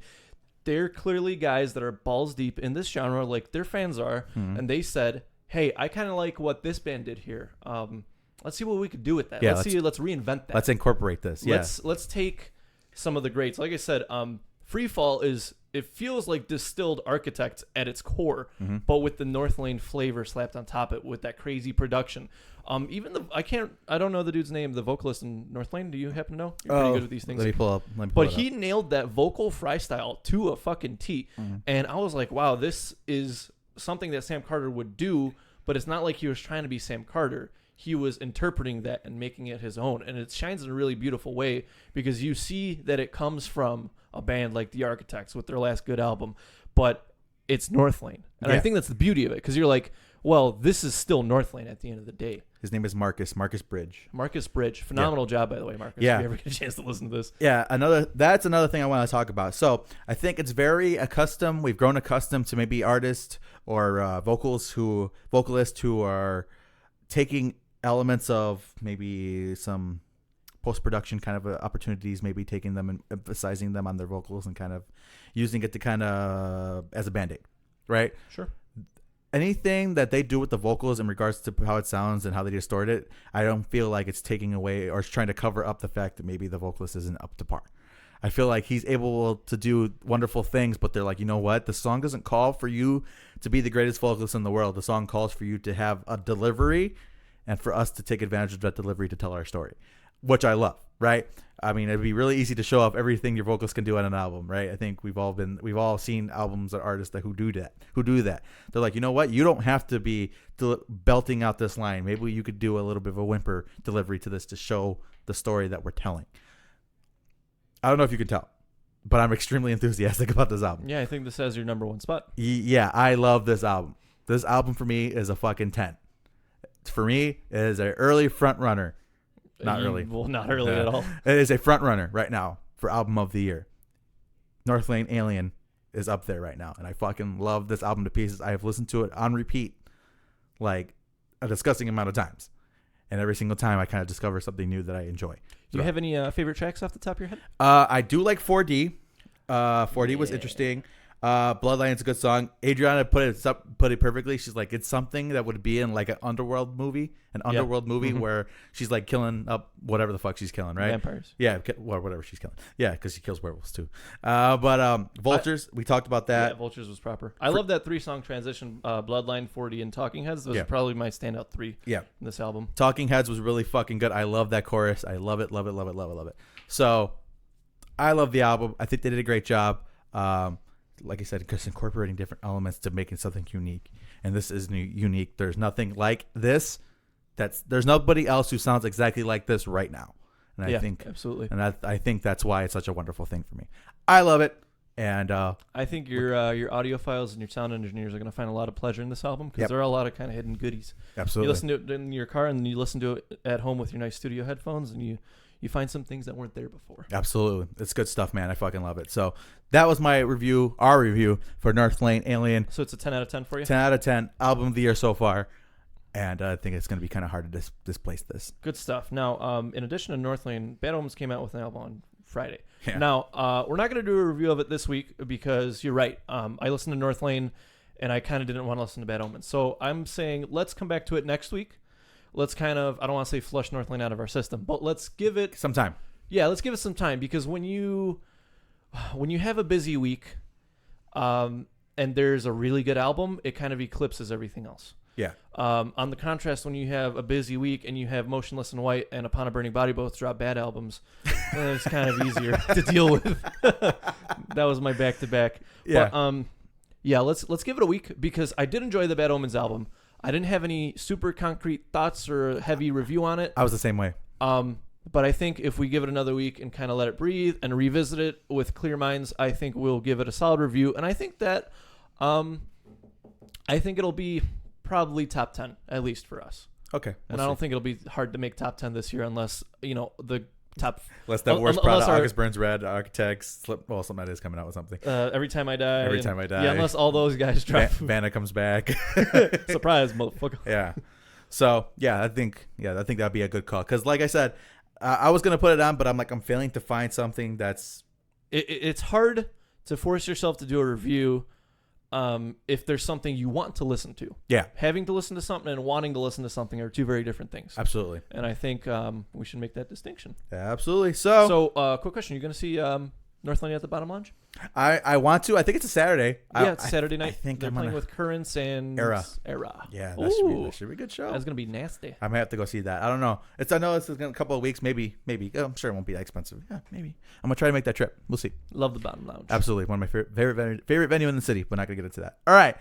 They're clearly guys that are balls deep in this genre, like their fans are, and they said, "Hey, I kind of like what this band did here. Let's see what we could do with that. Yeah, let's reinvent that. Let's incorporate this. Yeah. Let's take some of the greats. Like I said, Freefall it feels like Distilled Architects at its core, but with the Northlane flavor slapped on top of it with that crazy production. Even I don't know the dude's name, the vocalist in Northlane. Do you happen to know? You're pretty good with these things. Let me pull up. But he nailed that vocal freestyle to a fucking T. And I was like, wow, this is something that Sam Carter would do, but it's not like he was trying to be Sam Carter. He was interpreting that and making it his own. And it shines in a really beautiful way because you see that it comes from a band like The Architects with their last good album, but it's Northlane. And I think that's the beauty of it because you're like, well, this is still Northlane at the end of the day. His name is Marcus Bridge. Marcus Bridge. Phenomenal job, by the way, Marcus. Yeah. If you ever get a chance to listen to this. Yeah, that's another thing I want to talk about. So I think it's very accustomed. We've grown accustomed to maybe artists or vocalists who are taking elements of maybe some post-production kind of opportunities, maybe taking them and emphasizing them on their vocals and kind of using it to kind of as a band-aid, right? Sure. Anything that they do with the vocals in regards to how it sounds and how they distort it, I don't feel like it's taking away or it's trying to cover up the fact that maybe the vocalist isn't up to par. I feel like he's able to do wonderful things, but they're like, you know what? The song doesn't call for you to be the greatest vocalist in the world. The song calls for you to have a delivery and for us to take advantage of that delivery to tell our story, which I love, right? I mean, it'd be really easy to show off everything your vocals can do on an album, right? I think we've all seen albums or artists who do that. They're like, you know what? You don't have to be belting out this line. Maybe you could do a little bit of a whimper delivery to this to show the story that we're telling. I don't know if you can tell, but I'm extremely enthusiastic about this album. Yeah, I think this has your number one spot. Yeah, I love this album. This album for me is a fucking 10. For me, it is an early front runner. Not really. Well, not early at all. It is a front runner right now for album of the year. Northlane Alien is up there right now, and I fucking love this album to pieces. I have listened to it on repeat like a disgusting amount of times, and every single time I kind of discover something new that I enjoy. Do you have any favorite tracks off the top of your head? I do like 4D. 4D was interesting. Bloodline's a good song. Adriana put it perfectly. She's like, it's something that would be in like an underworld movie where she's like killing up whatever the fuck she's killing, right? Vampires. Yeah, whatever she's killing. Yeah, because she kills werewolves too. But Vultures, we talked about that. Yeah, Vultures was proper. I love that 3-song transition. Bloodline, 4D, and Talking Heads. Those are probably my standout 3 in this album. Talking Heads was really fucking good. I love that chorus. I love it, love it, love it, love it, love it. So I love the album. I think they did a great job. Like I said, just incorporating different elements to making something unique. And this is unique. There's nothing like this. There's nobody else who sounds exactly like this right now. And I think absolutely. And I think that's why it's such a wonderful thing for me. I love it. And I think your audiophiles and your sound engineers are going to find a lot of pleasure in this album because there are a lot of kind of hidden goodies. Absolutely. You listen to it in your car and you listen to it at home with your nice studio headphones and you find some things that weren't there before. Absolutely. It's good stuff, man. I fucking love it. So that was our review for Northlane Alien. So it's a 10 out of 10 for you? 10 out of 10. Album of the year so far. And I think it's going to be kind of hard to displace this. Good stuff. Now, in addition to Northlane, Bad Omens came out with an album on Friday. Yeah. Now, we're not going to do a review of it this week because you're right. I listened to Northlane, and I kind of didn't want to listen to Bad Omens. So I'm saying let's come back to it next week. Let's kind of, I don't want to say flush Northlane out of our system, but let's give it some time. Yeah, let's give it some time because when you have a busy week and there's a really good album, it kind of eclipses everything else. Yeah. On the contrast, when you have a busy week and you have Motionless in White and Upon a Burning Body both drop bad albums, it's kind of easier to deal with. That was my back-to-back. Yeah. But, yeah, let's give it a week because I did enjoy the Bad Omens album. I didn't have any super concrete thoughts or a heavy review on it. I was the same way. But I think if we give it another week and kind of let it breathe and revisit it with clear minds, I think we'll give it a solid review. And I think that I think it'll be probably top 10, at least for us. Okay. And I don't think it'll be hard to make top 10 this year unless, the top... Unless that worst product, August Burns Red, Architects, Slipknot is coming out with something. Every Time I Die. Every Time I Die. Yeah, unless all those guys drop. Vanna comes back. Surprise, motherfucker. Yeah. So, yeah, I think that'd be a good call. Because like I said, I was going to put it on, but I'm failing to find something that's... It's hard to force yourself to do a review if there's something you want to listen to. Yeah. Having to listen to something and wanting to listen to something are two very different things. Absolutely. And I think we should make that distinction. Yeah, absolutely. So, quick question. You going to see Northlane at the Bottom Lounge? I want to. I think it's a Saturday. Yeah, it's Saturday night. I think they're playing with Currents and Era. Yeah, that should be a good show. That's going to be nasty. I might have to go see that. I don't know. I know it's in a couple of weeks. Maybe. Oh, I'm sure it won't be that expensive. Yeah, maybe. I'm going to try to make that trip. We'll see. Love the Bottom Lounge. Absolutely. One of my favorite venue in the city. We're not going to get into that. All right.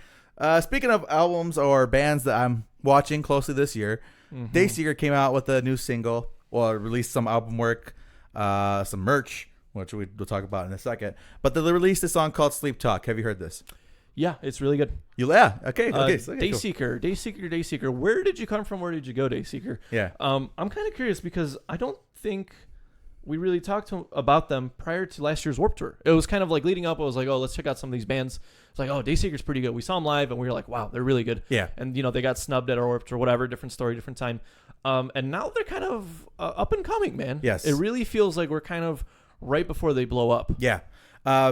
Speaking of albums or bands that I'm watching closely this year, Dayseeker came out with a new single, or released some album work, some merch, which we'll talk about in a second. But they released a song called Sleeptalk. Have you heard this? Yeah, it's really good. Yeah. Okay. Dayseeker, cool. Dayseeker. Where did you come from? Where did you go, Dayseeker? Yeah. I'm kind of curious because I don't think we really talked about them prior to last year's Warped Tour. It was kind of like leading up. I was like, oh, let's check out some of these bands. It's like, oh, Dayseeker's pretty good. We saw them live and we were like, wow, they're really good. Yeah. And they got snubbed at our Warped Tour, whatever. Different story, different time. And now they're kind of up and coming, man. Yes. It really feels like we're kind of right before they blow up. Yeah.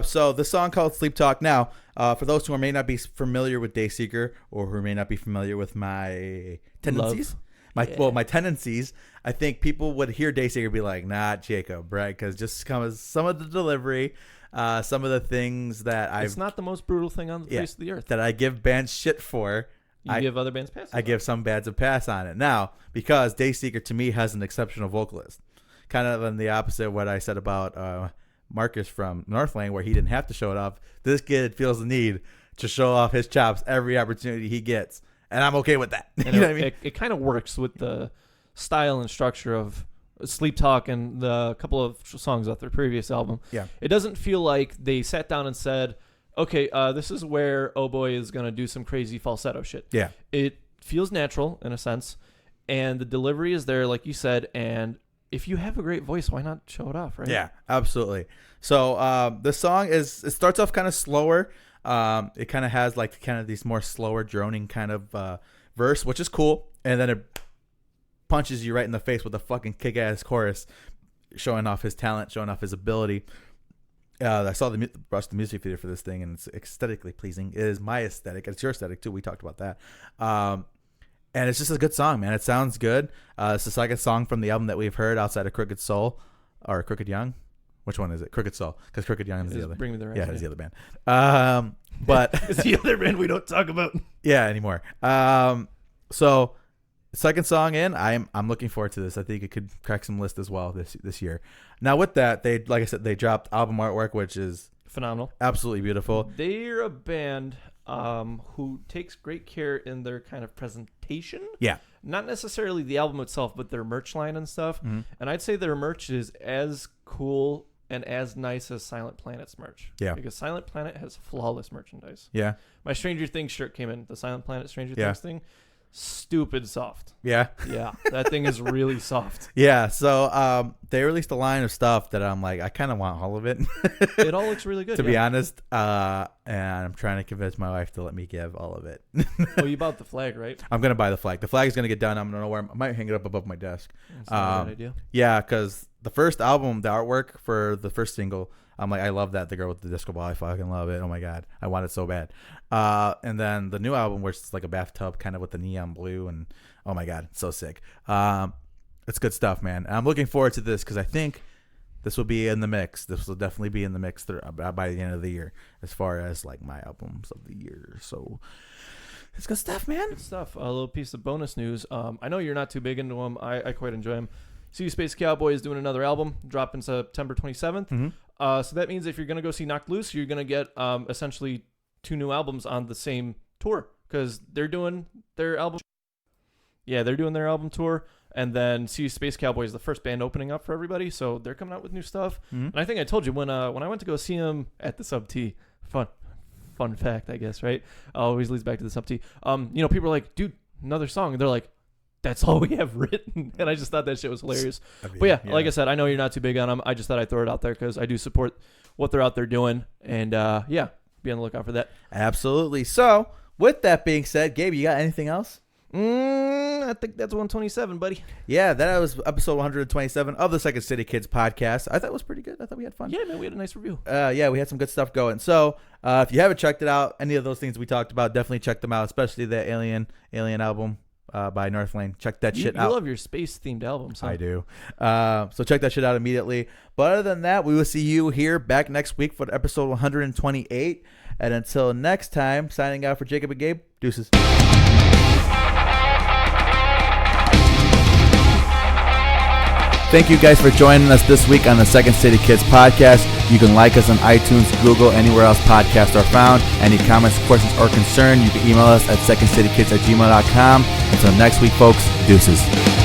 So the song called Sleeptalk. Now, for those who may not be familiar with Dayseeker, or who may not be familiar with my tendencies, my tendencies, I think people would hear Dayseeker and be like, not Jacob, right? Because just some of the delivery, some of the things that it's not the most brutal thing on the face of the earth that I give bands shit for. You give other bands passes. I give some bands a pass on it. Now, because Dayseeker to me has an exceptional vocalist, kind of in the opposite of what I said about Marcus from Northlane, where he didn't have to show it off. This kid feels the need to show off his chops every opportunity he gets, and I'm okay with that. You know what I mean? It kind of works with the style and structure of Sleeptalk and the couple of songs off their previous album. Yeah, it doesn't feel like they sat down and said, okay, this is where Oh Boy is going to do some crazy falsetto shit. Yeah. It feels natural in a sense, and the delivery is there, like you said, and if you have a great voice, why not show it off, right? Yeah, absolutely. So the song it starts off kind of slower. It kind of has like these more slower droning kind of verse, which is cool. And then it punches you right in the face with a fucking kick-ass chorus, showing off his talent, showing off his ability. I saw the music video for this thing, and it's aesthetically pleasing. It is my aesthetic. It's your aesthetic too. We talked about that. And it's just a good song, man. It sounds good. It's the second song from the album that we've heard outside of Crooked Soul or Crooked Young. Which one is it? Crooked Soul, because Crooked Young is the other. Bring Me the Horizon. Yeah, it's the other band. But it's the other band we don't talk about. Yeah, anymore. So second song in, I'm looking forward to this. I think it could crack some list as well this year. Now with that, like I said, they dropped album artwork, which is phenomenal, absolutely beautiful. They're a band who takes great care in their kind of presentation. Yeah. Not necessarily the album itself, but their merch line and stuff. Mm-hmm. And I'd say their merch is as cool and as nice as Silent Planet's merch. Yeah. Because Silent Planet has flawless merchandise. Yeah. My Stranger Things shirt came in, the Silent Planet Stranger Things thing. Stupid soft. Yeah. Yeah. That thing is really soft. Yeah. So they released a line of stuff that I'm like, I kind of want all of it. It all looks really good. To be honest. And I'm trying to convince my wife to let me give all of it. Well, you bought the flag, right? I'm going to buy the flag. The flag is going to get done. I'm going to know where. I might hang it up above my desk. That's not a bad idea. Yeah. Because the first album, the artwork for the first single, I'm like, I love that. The girl with the disco ball. I fucking love it. Oh my God. I want it so bad. And then the new album, where it's like a bathtub kind of with the neon blue, and oh my God, it's so sick. It's good stuff, man. And I'm looking forward to this because I think this will be in the mix. This will definitely be in the mix by the end of the year as far as like my albums of the year. So It's good stuff, man. Good stuff. A little piece of bonus news. I know you're not too big into them. I quite enjoy them. See Space Cowboy is doing another album, dropping September 27th. Mm-hmm. So that means if you're going to go see Knocked Loose, you're going to get essentially 2 new albums on the same tour because they're doing their album. Yeah, they're doing their album tour. And then See Space Cowboy is the first band opening up for everybody. So they're coming out with new stuff. Mm-hmm. And I think I told you when I went to go see them at the SubT, fun fact, I guess, right? Always leads back to the SubT. People are like, dude, another song. And they're like, that's all we have written. And I just thought that shit was hilarious. But yeah, like I said, I know you're not too big on them. I just thought I'd throw it out there because I do support what they're out there doing. And be on the lookout for that. Absolutely. So with that being said, Gabe, you got anything else? I think that's 127, buddy. Yeah, that was episode 127 of the Second City Kids podcast. I thought it was pretty good. I thought we had fun. Yeah, man, we had a nice review. Yeah, we had some good stuff going. So if you haven't checked it out, any of those things we talked about, definitely check them out, especially the Alien album by Northlane. Check that shit out. You love your space-themed albums, huh? I do. So check that shit out immediately. But other than that, we will see you here back next week for episode 128. And until next time, signing out for Jacob and Gabe, deuces. Thank you guys for joining us this week on the Second City Kids podcast. You can like us on iTunes, Google, anywhere else podcasts are found. Any comments, questions, or concern, you can email us at secondcitykids@gmail.com. Until next week, folks, deuces.